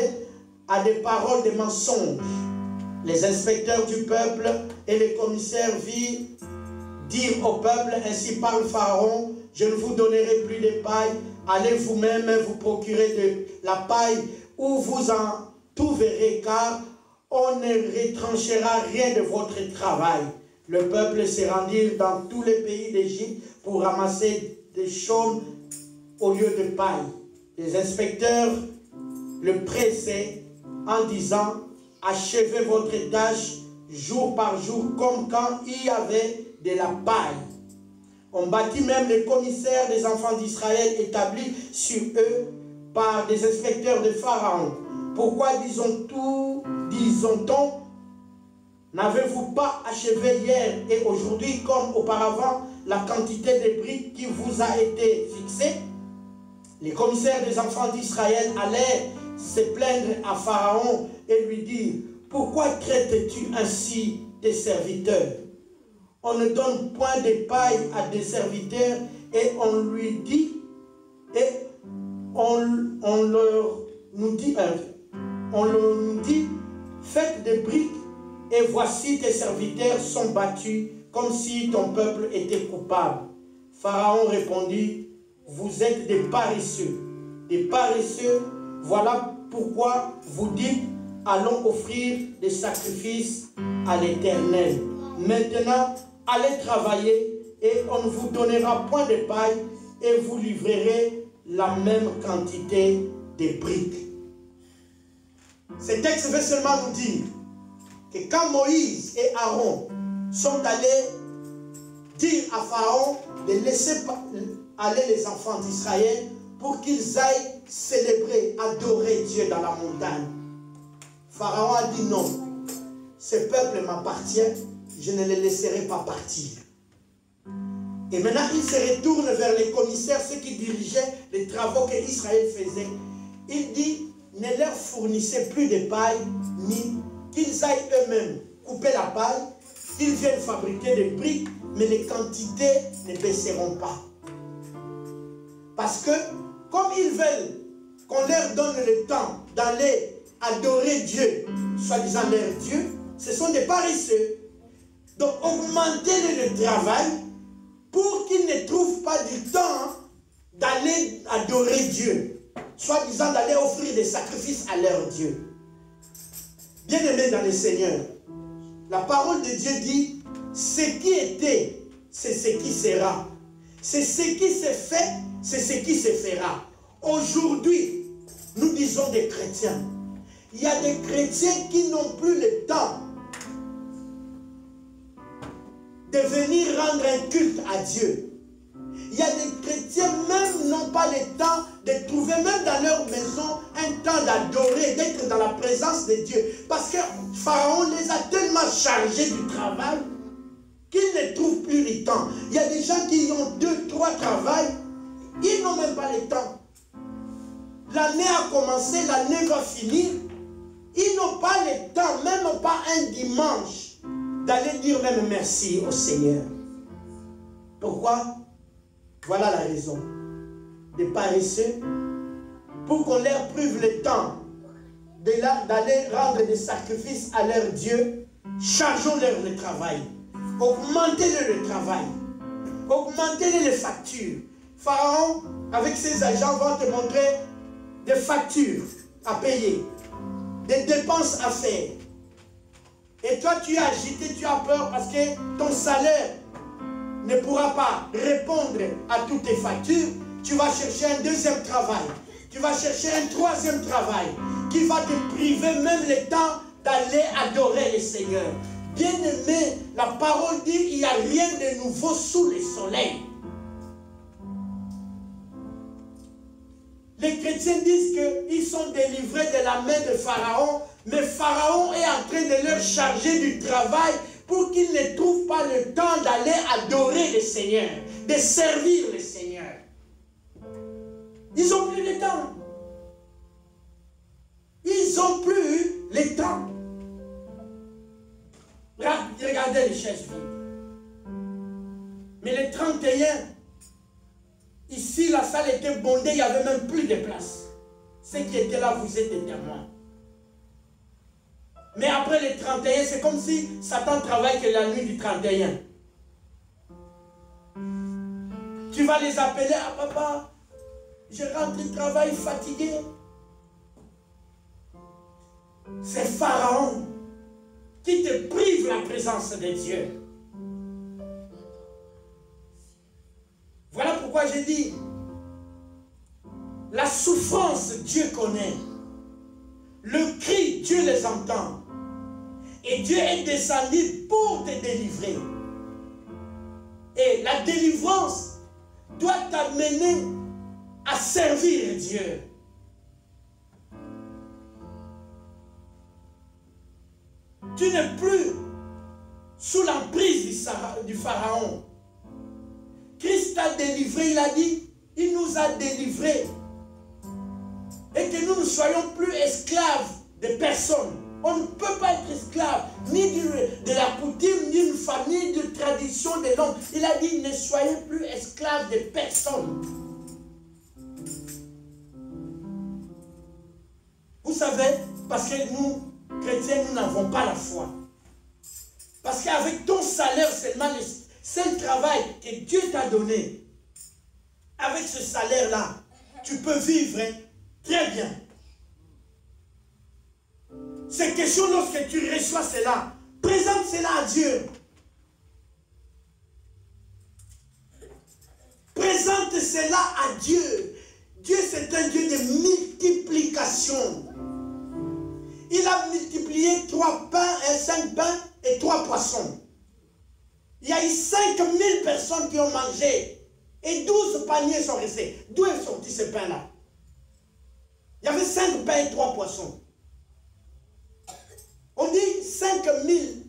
à des paroles de mensonges. Les inspecteurs du peuple et les commissaires dirent au peuple, ainsi parle Pharaon, je ne vous donnerai plus de paille, allez vous-même vous procurer de la paille où vous en trouverez, car on ne retranchera rien de votre travail. Le peuple se rendit dans tous les pays d'Égypte pour ramasser des chaumes au lieu de paille. Les inspecteurs le pressaient en disant, achevez votre tâche jour par jour comme quand il y avait de la paille. On bâtit même les commissaires des enfants d'Israël établis sur eux par des inspecteurs de Pharaon. Pourquoi disons-on, n'avez-vous pas achevé hier et aujourd'hui comme auparavant la quantité de briques qui vous a été fixée? Les commissaires des enfants d'Israël allèrent se plaindre à Pharaon et lui dire, pourquoi traites-tu ainsi tes serviteurs? On ne donne point de paille à des serviteurs et on lui dit, et on nous dit, faites des briques et voici tes serviteurs sont battus comme si ton peuple était coupable. Pharaon répondit, vous êtes des paresseux, voilà pourquoi vous dites, allons offrir des sacrifices à l'Éternel. Maintenant, allez travailler et on ne vous donnera point de paille et vous livrerez la même quantité de briques. Ce texte veut seulement nous dire que quand Moïse et Aaron sont allés dire à Pharaon de laisser aller les enfants d'Israël pour qu'ils aillent célébrer, adorer Dieu dans la montagne, Pharaon a dit non, ce peuple m'appartient, je ne les laisserai pas partir. Et maintenant, il se retourne vers les commissaires, ceux qui dirigeaient les travaux que Israël faisait. Il dit, ne leur fournissez plus de paille, ni qu'ils aillent eux-mêmes couper la paille, qu'ils viennent fabriquer des briques, mais les quantités ne baisseront pas. Parce que, comme ils veulent qu'on leur donne le temps d'aller adorer Dieu, soi-disant leur Dieu, ce sont des paresseux. Donc, augmentez le travail pour qu'ils ne trouvent pas du temps d'aller adorer Dieu, soi-disant d'aller offrir des sacrifices à leur Dieu. Bien-aimés dans le Seigneur, la parole de Dieu dit, ce qui était, c'est ce qui sera. C'est ce qui s'est fait, c'est ce qui se fera. Aujourd'hui, nous disons des chrétiens. Il y a des chrétiens qui n'ont plus le temps de venir rendre un culte à Dieu. Il y a des chrétiens même n'ont pas le temps de trouver même dans leur maison un temps d'adorer, d'être dans la présence de Dieu. Parce que Pharaon les a tellement chargés du travail qu'ils ne trouvent plus le temps. Il y a des gens qui ont 2, 3 travails, ils n'ont même pas le temps. L'année a commencé, l'année va finir. Ils n'ont pas le temps, même pas un dimanche, d'aller dire même merci au Seigneur. Pourquoi? Voilà la raison. Des paresseux, pour qu'on leur prive le temps d'aller rendre des sacrifices à leur Dieu, chargeons-leur le travail. Augmentez-leur le travail. Augmentez-leur les factures. Pharaon, avec ses agents, vont te montrer des factures à payer, des dépenses à faire. Et toi, tu es agité, tu as peur parce que ton salaire ne pourra pas répondre à toutes tes factures. Tu vas chercher un deuxième travail. Tu vas chercher un troisième travail qui va te priver même le temps d'aller adorer le Seigneur. Bien-aimé, la parole dit il n'y a rien de nouveau sous le soleil. Les chrétiens disent qu'ils sont délivrés de la main de Pharaon, mais Pharaon est en train de leur charger du travail pour qu'ils ne trouvent pas le temps d'aller adorer le Seigneur, de servir le Seigneur. Ils n'ont plus le temps. Ils n'ont plus le temps. Regardez les chaises vides. Mais les 31, ici la salle était bondée, il n'y avait même plus de place. Ceux qui étaient là, vous êtes des témoins. Mais après les 31, c'est comme si Satan travaille que la nuit du 31. Tu vas les appeler, ah papa, je rentre du travail fatigué. C'est Pharaon qui te prive la présence de Dieu. Voilà pourquoi j'ai dit, la souffrance, Dieu connaît. Le cri, Dieu les entend. Et Dieu est descendu pour te délivrer. Et la délivrance doit t'amener à servir Dieu. Tu n'es plus sous l'emprise du Pharaon. Christ t'a délivré, il a dit, il nous a délivrés. Et que nous ne soyons plus esclaves de personne. On ne peut pas être esclave ni de la coutume, ni d'une famille, de tradition, de l'homme. Il a dit, ne soyez plus esclaves de personne. Vous savez, parce que nous, chrétiens, nous n'avons pas la foi. Parce qu'avec ton salaire seulement, c'est le travail que Dieu t'a donné. Avec ce salaire-là, tu peux vivre très bien. C'est question lorsque tu reçois cela, présente cela à Dieu. Présente cela à Dieu. Dieu, c'est un Dieu de multiplication. Il a multiplié 3 pains et 5 pains et 3 poissons. Il y a eu 5000 personnes qui ont mangé et 12 paniers sont restés. D'où est sorti ce pain-là? Il y avait 5 pains et 3 poissons. On dit 5000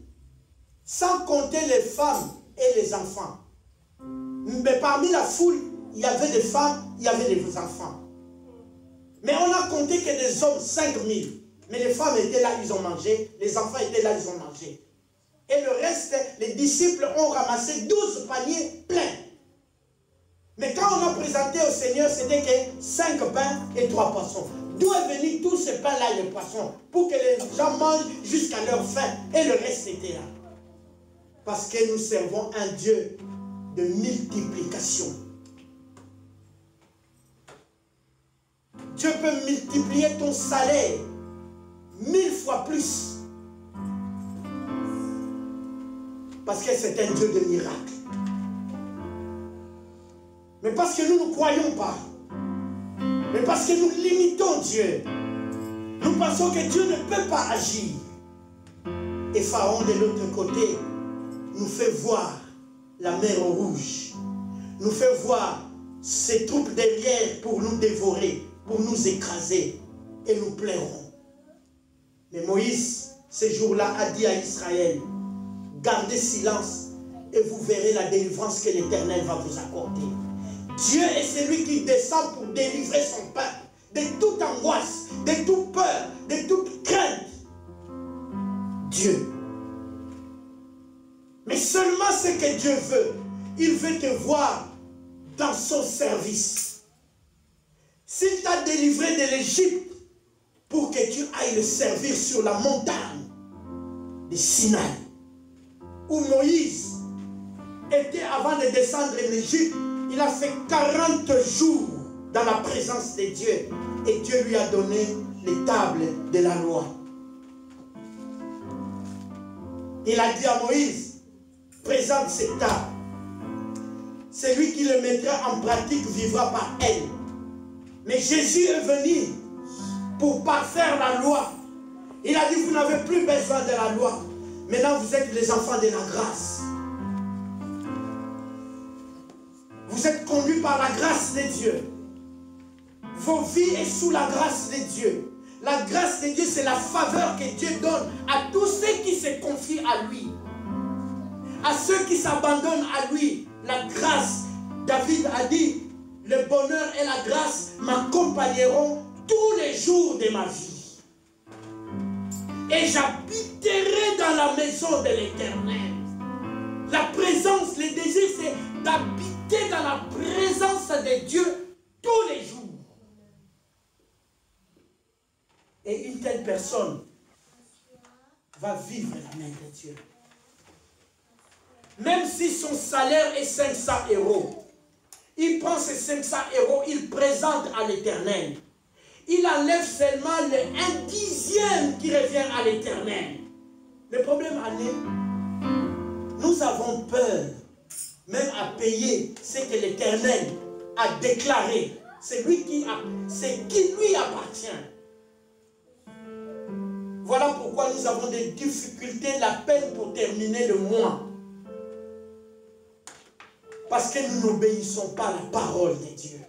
sans compter les femmes et les enfants. Mais parmi la foule, il y avait des femmes, il y avait des enfants. Mais on a compté que des hommes, 5000. Mais les femmes étaient là, ils ont mangé. Les enfants étaient là, ils ont mangé. Et le reste, les disciples ont ramassé 12 paniers pleins. Mais quand on a présenté au Seigneur, c'était que 5 pains et 3 poissons. D'où est venu tout ce pain-là et les poissons? Pour que les gens mangent jusqu'à leur faim. Et le reste était là. Parce que nous servons un Dieu de multiplication. Dieu peut multiplier ton salaire 1000 fois plus. Parce que c'est un Dieu de miracles. Mais parce que nous ne croyons pas. Mais parce que nous limitons Dieu. Nous pensons que Dieu ne peut pas agir. Et Pharaon de l'autre côté nous fait voir la mer Rouge. Nous fait voir ses troupes derrière pour nous dévorer, pour nous écraser. Et nous plairons. Mais Moïse, ce jour-là, a dit à Israël, gardez silence et vous verrez la délivrance que l'Éternel va vous accorder. Dieu est celui qui descend pour délivrer son peuple de toute angoisse, de toute peur, de toute crainte. Dieu. Mais seulement ce que Dieu veut, il veut te voir dans son service. S'il t'a délivré de l'Égypte pour que tu ailles le servir sur la montagne de Sinaï, où Moïse était avant de descendre en Égypte, il a fait 40 jours dans la présence de Dieu. Et Dieu lui a donné les tables de la loi. Il a dit à Moïse, présente ces tables. Celui qui le mettra en pratique vivra par elle. Mais Jésus est venu pour parfaire la loi. Il a dit, vous n'avez plus besoin de la loi. Maintenant, vous êtes les enfants de la grâce. Vous êtes conduits par la grâce de Dieu. Vos vies sont sous la grâce de Dieu. La grâce de Dieu, c'est la faveur que Dieu donne à tous ceux qui se confient à lui. À ceux qui s'abandonnent à lui. La grâce, David a dit, le bonheur et la grâce m'accompagneront tous les jours de ma vie. Et j'habiterai dans la maison de l'Éternel. La présence, le désir, c'est d'habiter dans la présence de Dieu tous les jours. Et une telle personne va vivre la main de Dieu. Même si son salaire est 500 €, il prend ces 500 €, il présente à l'Éternel. Il enlève seulement un dixième qui revient à l'Éternel. Le problème est, nous avons peur, même à payer ce que l'Éternel a déclaré. C'est lui qui lui appartient. Voilà pourquoi nous avons des difficultés, la peine pour terminer le mois. Parce que nous n'obéissons pas à la parole de Dieu.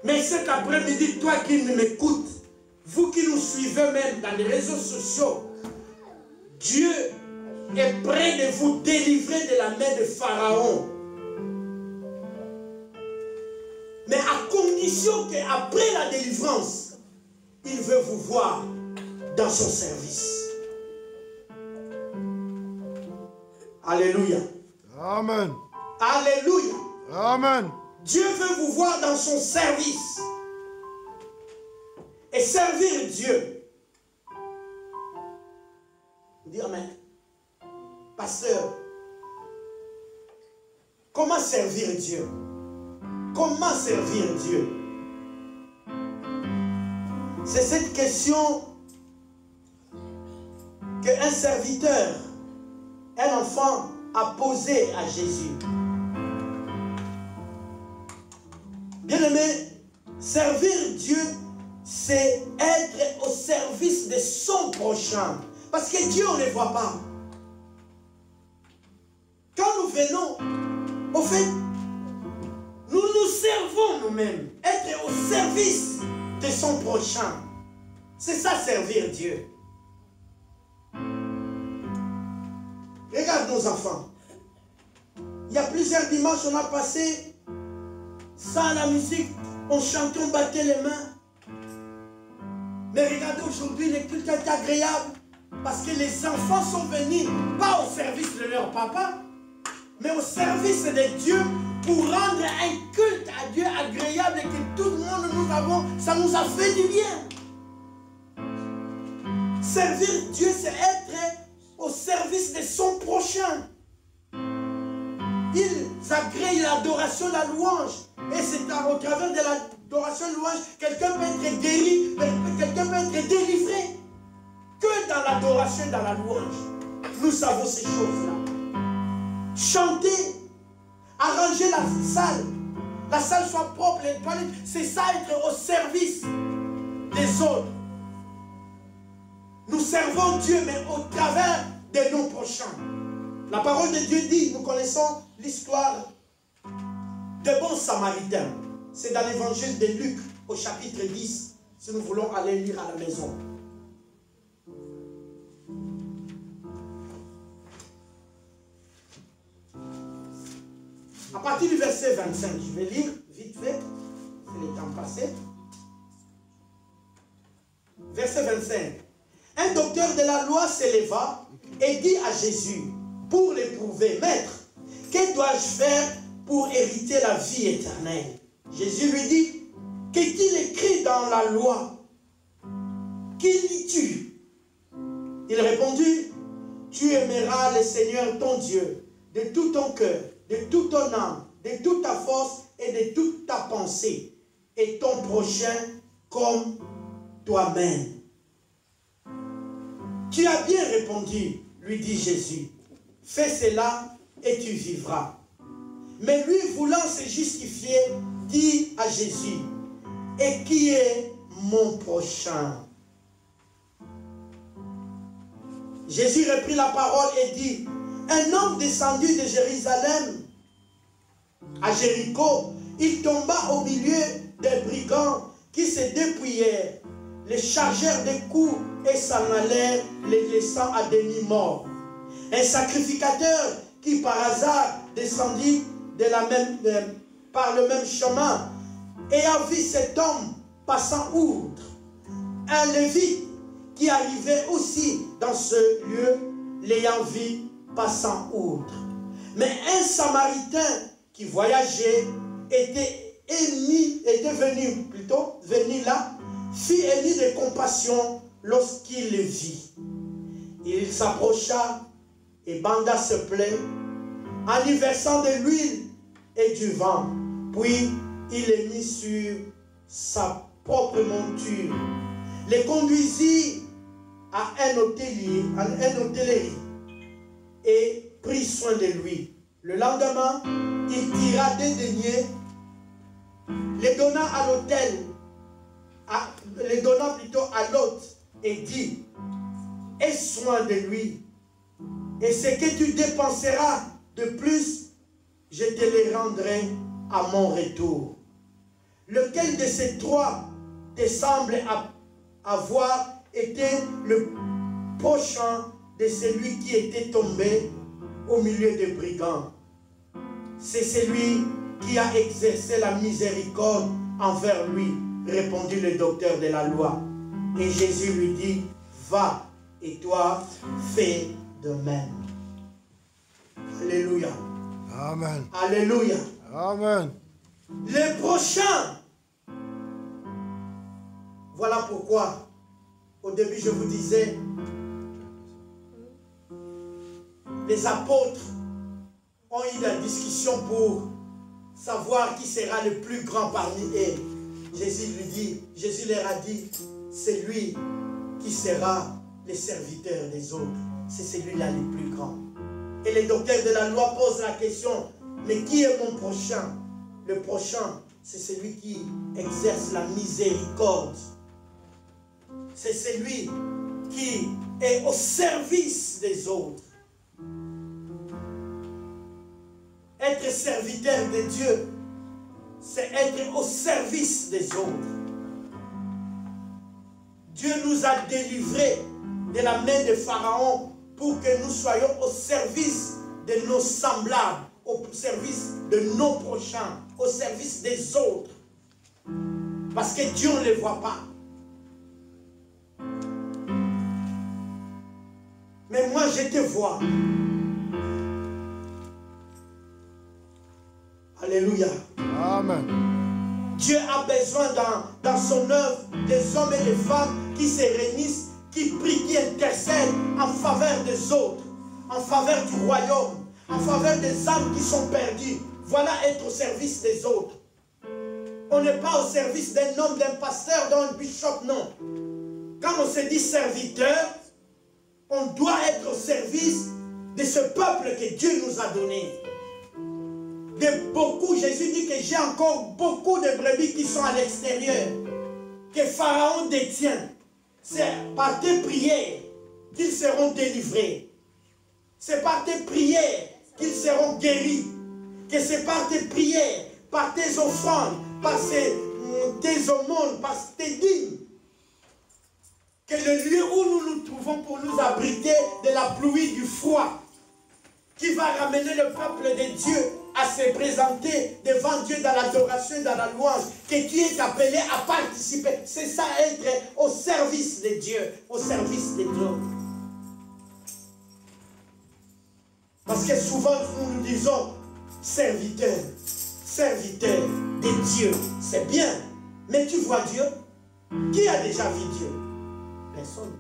Mais cet après-midi, toi qui m'écoutes, vous qui nous suivez même dans les réseaux sociaux, Dieu est prêt de vous délivrer de la main de Pharaon. Mais à condition qu'après la délivrance, il veut vous voir dans son service. Alléluia. Amen. Alléluia. Amen. Dieu veut vous voir dans son service. Et servir Dieu. Vous dites amen. Pasteur, comment servir Dieu? Comment servir Dieu? C'est cette question qu'un serviteur, un enfant a posée à Jésus. Bien-aimé, servir Dieu, c'est être au service de son prochain. Parce que Dieu, on ne le voit pas. Quand nous venons, au fait, nous nous servons nous-mêmes. Être au service de son prochain. C'est ça, servir Dieu. Regarde nos enfants. Il y a plusieurs dimanches, on a passé sans la musique, on chantait, on battait les mains. Mais regardez aujourd'hui, le culte est agréable parce que les enfants sont venus pas au service de leur papa, mais au service de Dieu pour rendre un culte à Dieu agréable et que tout le monde nous avons, ça nous a fait du bien. Servir Dieu, c'est être au service de son prochain. Ils agréent l'adoration, la louange. Et c'est au travers de l'adoration, la louange, quelqu'un peut être guéri, quelqu'un peut être délivré. Que dans l'adoration, dans la louange, nous savons ces choses-là. Chanter, arranger la salle soit propre, les toilettes, c'est ça être au service des autres. Nous servons Dieu, mais au travers de nos prochains. La parole de Dieu dit, nous connaissons l'histoire de bons samaritains. C'est dans l'évangile de Luc, au chapitre 10, si nous voulons aller lire à la maison. À partir du verset 25, je vais lire vite fait, c'est le temps passé. Verset 25. Un docteur de la loi s'éleva et dit à Jésus, pour l'éprouver, Maître, que dois-je faire pour hériter la vie éternelle? Jésus lui dit, qu'est-il écrit dans la loi? Qui lis-tu? Il répondit, tu aimeras le Seigneur ton Dieu de tout ton cœur, de toute ton âme, de toute ta force et de toute ta pensée, et ton prochain comme toi-même. Tu as bien répondu, lui dit Jésus. Fais cela et tu vivras. Mais lui, voulant se justifier, dit à Jésus, et qui est mon prochain? Jésus reprit la parole et dit, un homme descendu de Jérusalem à Jéricho, il tomba au milieu des brigands qui se dépouillèrent, les chargèrent de coups et s'en allèrent, les laissant à demi-morts. Un sacrificateur qui par hasard descendit par le même chemin et a vu cet homme passant outre. Un Lévite qui arrivait aussi dans ce lieu, l'ayant vu passant outre. Mais un Samaritain qui voyageait était venu là, fut ému de compassion lorsqu'il le vit. Il s'approcha et banda ses plaies en y versant de l'huile et du vin. Puis il les mit sur sa propre monture, les conduisit à un hôtellerie et prit soin de lui. Le lendemain, il tira des deniers, les donna à l'hôtel, les donna plutôt à l'hôte et dit: aie soin de lui, et ce que tu dépenseras de plus, je te le rendrai à mon retour. Lequel de ces trois te semble avoir été le prochain de celui qui était tombé au milieu des brigands? C'est celui qui a exercé la miséricorde envers lui, répondit le docteur de la loi. Et Jésus lui dit: va, et toi, fais de même. Alléluia. Amen. Alléluia. Amen. Les prochains. Voilà pourquoi, au début, je vous disais, les apôtres ont eu la discussion pour savoir qui sera le plus grand parmi eux. Jésus leur a dit, c'est lui qui sera le serviteur des autres. C'est celui-là le plus grand. Et les docteurs de la loi posent la question, mais qui est mon prochain? Le prochain, c'est celui qui exerce la miséricorde. C'est celui qui est au service des autres. Être serviteur de Dieu, c'est être au service des autres. Dieu nous a délivrés de la main de Pharaon pour que nous soyons au service de nos semblables, au service de nos prochains, au service des autres. Parce que Dieu ne les voit pas. Mais moi, je te vois. Alléluia. Amen. Dieu a besoin dans son œuvre des hommes et des femmes qui se réunissent, qui prient, qui intercèdent en faveur des autres, en faveur du royaume, en faveur des âmes qui sont perdues. Voilà être au service des autres. On n'est pas au service d'un homme, d'un pasteur, d'un bishop, non. Quand on se dit serviteur, on doit être au service de ce peuple que Dieu nous a donné. De beaucoup, Jésus dit que j'ai encore beaucoup de brebis qui sont à l'extérieur, que Pharaon détient. C'est par tes prières qu'ils seront délivrés. C'est par tes prières qu'ils seront guéris. Que c'est par tes prières, par tes offrandes, par tes aumônes, par tes dîmes, que le lieu où nous nous trouvons pour nous abriter de la pluie, du froid, qui va ramener le peuple de Dieu à se présenter devant Dieu dans l'adoration et dans la louange, que tu es appelé à participer. C'est ça, être au service de Dieu, au service des autres. Parce que souvent nous nous disons serviteur, serviteur de Dieu. C'est bien, mais tu vois Dieu? Qui a déjà vu Dieu? Personne.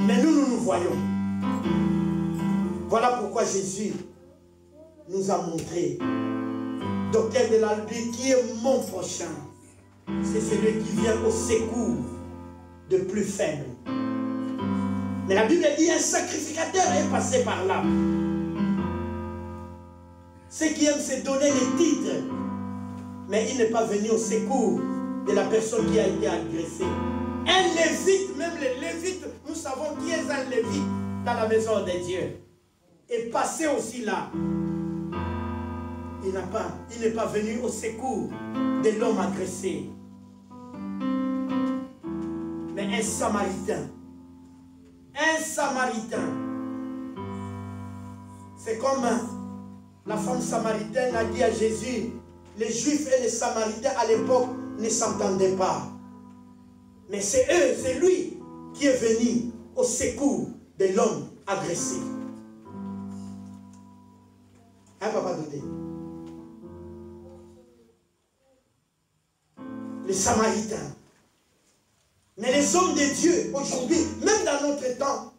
Mais nous voyons. Voilà pourquoi Jésus nous a montré, docteur de la vie, qui est mon prochain. C'est celui qui vient au secours de plus faibles. Mais la Bible dit un sacrificateur est passé par là. Ceux qui aiment se donner des titres, mais il n'est pas venu au secours de la personne qui a été agressée. Un lévite, même les lévites, nous savons qui est un lévite dans la maison de Dieu. Est passé aussi là. Il n'est pas venu au secours de l'homme agressé. Mais un Samaritain. Un Samaritain. C'est comme la femme samaritaine a dit à Jésus, les Juifs et les Samaritains à l'époque ne s'entendaient pas. Mais c'est eux, c'est lui qui est venu au secours de l'homme agressé. Hein, papa Dodé? Les Samaritains. Mais les hommes de Dieu, aujourd'hui, même dans notre temps,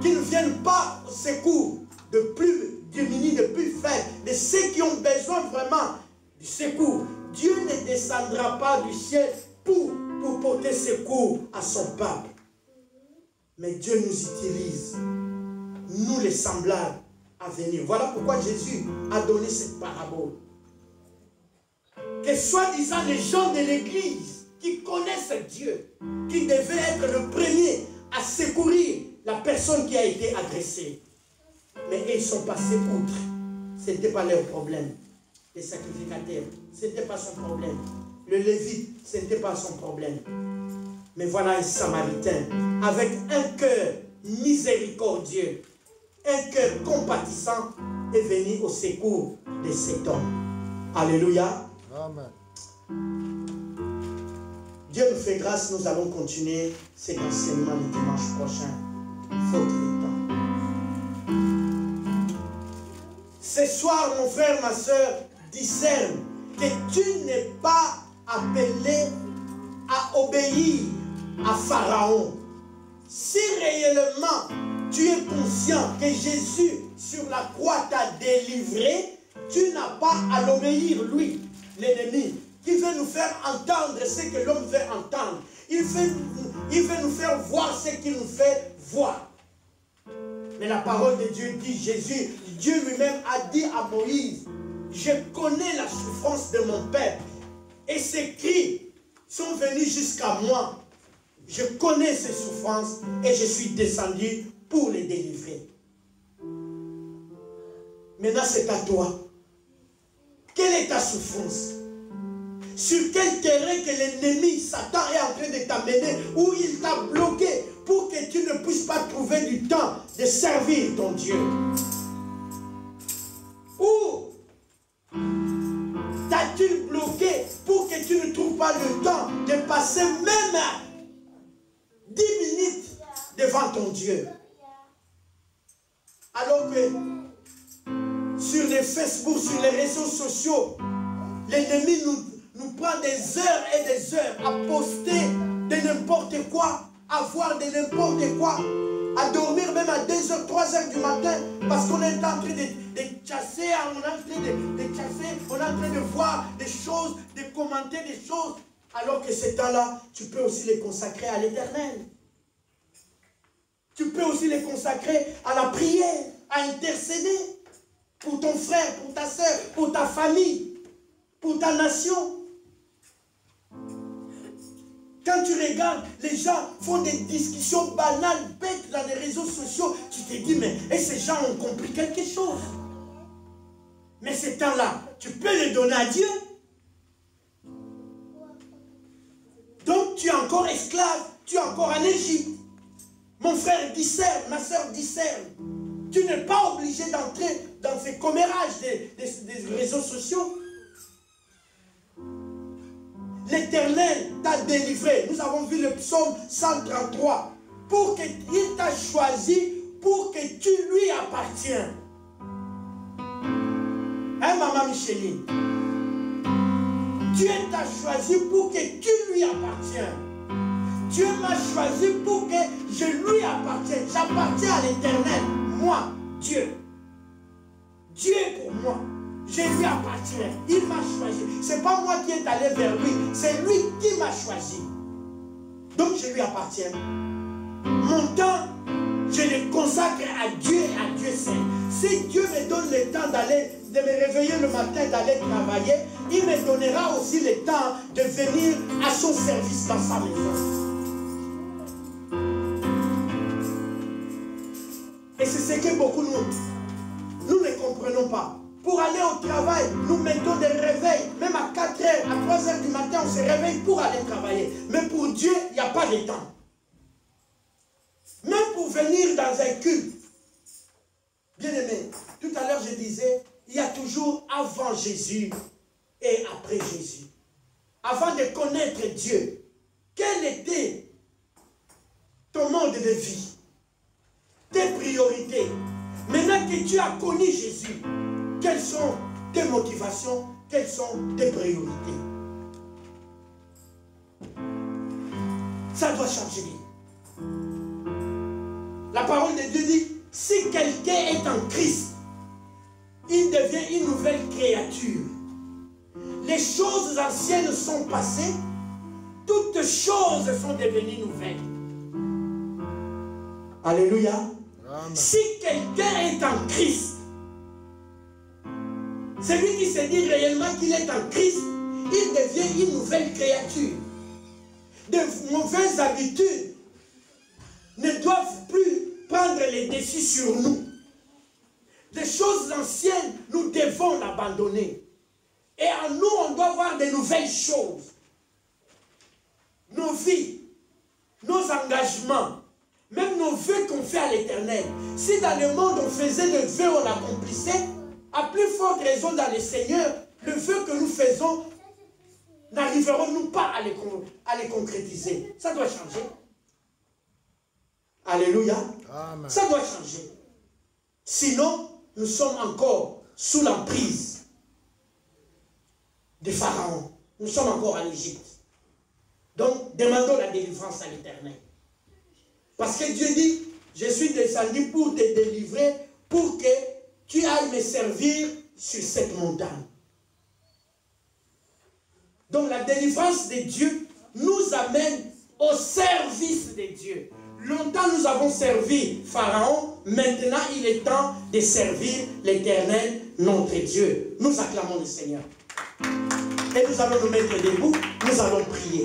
qui ne viennent pas au secours de plus démunis, de plus faibles, de ceux qui ont besoin vraiment du secours. Dieu ne descendra pas du ciel pour porter secours à son peuple. Mais Dieu nous utilise, nous les semblables, à venir. Voilà pourquoi Jésus a donné cette parabole. Que soi-disant les gens de l'église qui connaissent Dieu, qui devaient être le premier à secourir la personne qui a été agressée. Mais ils sont passés outre. Ce n'était pas leur problème. Les sacrificateurs, ce n'était pas son problème. Le Lévite, ce n'était pas son problème. Mais voilà un Samaritain avec un cœur miséricordieux, un cœur compatissant est venu au secours de cet homme. Alléluia. Amen. Dieu nous fait grâce, nous allons continuer cet enseignement le dimanche prochain. Faute de temps. Ce soir, mon frère, ma soeur, discerne que tu n'es pas appelé à obéir à Pharaon. Si réellement tu es conscient que Jésus sur la croix t'a délivré, tu n'as pas à l'obéir, lui, l'ennemi, qui veut nous faire entendre ce que l'homme veut entendre. Il veut nous faire voir ce qu'il nous fait voir. Mais la parole de Dieu dit, Dieu lui-même a dit à Moïse, je connais la souffrance de mon peuple et ces cris sont venus jusqu'à moi. Je connais ces souffrances et je suis descendu pour les délivrer. Maintenant, c'est à toi. Quelle est ta souffrance? Sur quel terrain que l'ennemi, Satan, est en train de t'amener, où il t'a bloqué pour que tu ne puisses pas trouver du temps de servir ton Dieu? Où t'as-tu bloqué pour que tu ne trouves pas le temps de passer même 10 minutes devant ton Dieu? Alors que sur les Facebook, sur les réseaux sociaux, l'ennemi nous prend des heures et des heures à poster de n'importe quoi, à voir de n'importe quoi, à dormir même à 2h, 3h du matin, parce qu'on est en train de chasser, on est en train de chasser, on est en train de voir des choses, de commenter des choses, alors que ces temps-là, tu peux aussi les consacrer à l'Éternel. Tu peux aussi les consacrer à la prière, à intercéder pour ton frère, pour ta soeur, pour ta famille, pour ta nation. Quand tu regardes, les gens font des discussions banales, bêtes dans les réseaux sociaux, tu te dis, mais et ces gens ont compris quelque chose. Mais ces temps-là, tu peux les donner à Dieu. Donc tu es encore esclave, tu es encore en Égypte. Mon frère discerne, ma soeur discerne. Tu n'es pas obligé d'entrer dans ces commérages des réseaux sociaux. L'Éternel t'a délivré. Nous avons vu le psaume 133. Pour qu'il t'a choisi, pour que tu lui appartiennes. Hein, maman Micheline? Dieu t'a choisi pour que tu lui appartiennes. Dieu m'a choisi pour que je lui appartienne. J'appartiens à l'Éternel. Moi, Dieu. Dieu est pour moi. Je lui appartiens. Il m'a choisi. Ce n'est pas moi qui est allé vers lui. C'est lui qui m'a choisi. Donc je lui appartiens. Mon temps, je le consacre à Dieu et à Dieu seul. Si Dieu me donne le temps de me réveiller le matin, d'aller travailler, il me donnera aussi le temps de venir à son service dans sa maison. Et c'est ce que beaucoup nous ne comprenons pas. Pour aller au travail, nous mettons des réveils, même à 4h, à 3h du matin, on se réveille pour aller travailler. Mais pour Dieu, il n'y a pas de temps. Même pour venir dans un culte. Bien aimé, tout à l'heure je disais, il y a toujours avant Jésus et après Jésus. Avant de connaître Dieu, quel était ton monde de vie, tes priorités? Maintenant que tu as connu Jésus, quelles sont tes motivations, quelles sont tes priorités? Ça doit changer. La parole de Dieu dit, si quelqu'un est en Christ, il devient une nouvelle créature. Les choses anciennes sont passées, toutes choses sont devenues nouvelles. Alléluia. Amen. Si quelqu'un est en Christ, celui qui se dit réellement qu'il est en Christ, il devient une nouvelle créature. De mauvaises habitudes ne doivent plus prendre les défis sur nous. Les choses anciennes, nous devons l'abandonner. Et en nous, on doit voir de nouvelles choses. Nos vies, nos engagements, même nos vœux qu'on fait à l'Éternel. Si dans le monde on faisait le vœu, on l'accomplissait, à plus forte raison dans le Seigneur, le vœu que nous faisons, n'arriverons-nous pas à les concrétiser? Ça doit changer. Alléluia. Amen. Ça doit changer. Sinon, nous sommes encore sous l'emprise de Pharaon. Nous sommes encore en Égypte. Donc, demandons la délivrance à l'Éternel. Parce que Dieu dit, je suis descendu pour te délivrer, pour que tu ailles me servir sur cette montagne. Donc la délivrance de Dieu nous amène au service de Dieu. Longtemps nous avons servi Pharaon, maintenant il est temps de servir l'Éternel, notre Dieu. Nous acclamons le Seigneur. Et nous allons nous mettre debout, nous allons prier.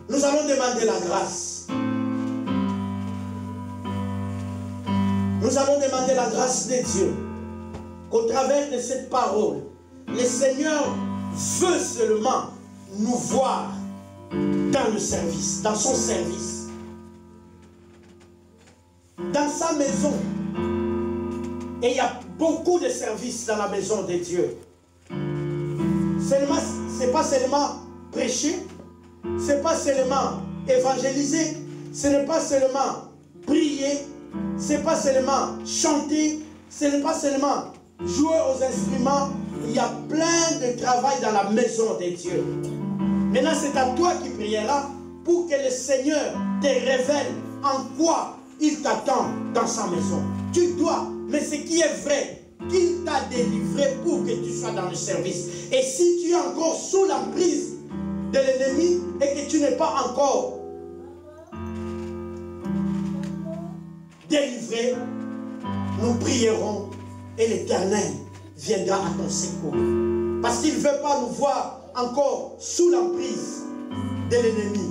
Nous allons demander la grâce. Nous allons demander la grâce de Dieu. Qu'au travers de cette parole, le Seigneur veut seulement nous voir dans le service, dans son service, dans sa maison. Et il y a beaucoup de services dans la maison de Dieu. Ce n'est pas seulement prêcher, ce n'est pas seulement évangéliser, ce n'est pas seulement prier, ce n'est pas seulement chanter, ce n'est pas seulement jouer aux instruments. Il y a plein de travail dans la maison de Dieu. Maintenant, c'est à toi qui prieras pour que le Seigneur te révèle en quoi il t'attend dans sa maison. Tu dois, mais ce qui est vrai, qu'il t'a délivré pour que tu sois dans le service. Et si tu es encore sous l'emprise de l'ennemi et que tu n'es pas encore délivré, nous prierons et l'Éternel viendra à ton secours. Parce qu'il ne veut pas nous voir encore sous l'emprise de l'ennemi.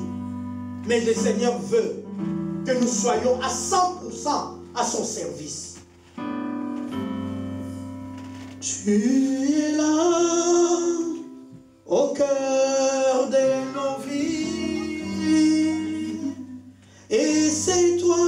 Mais le Seigneur veut que nous soyons à 100% à son service. Tu es là au cœur de nos vies. Et c'est toi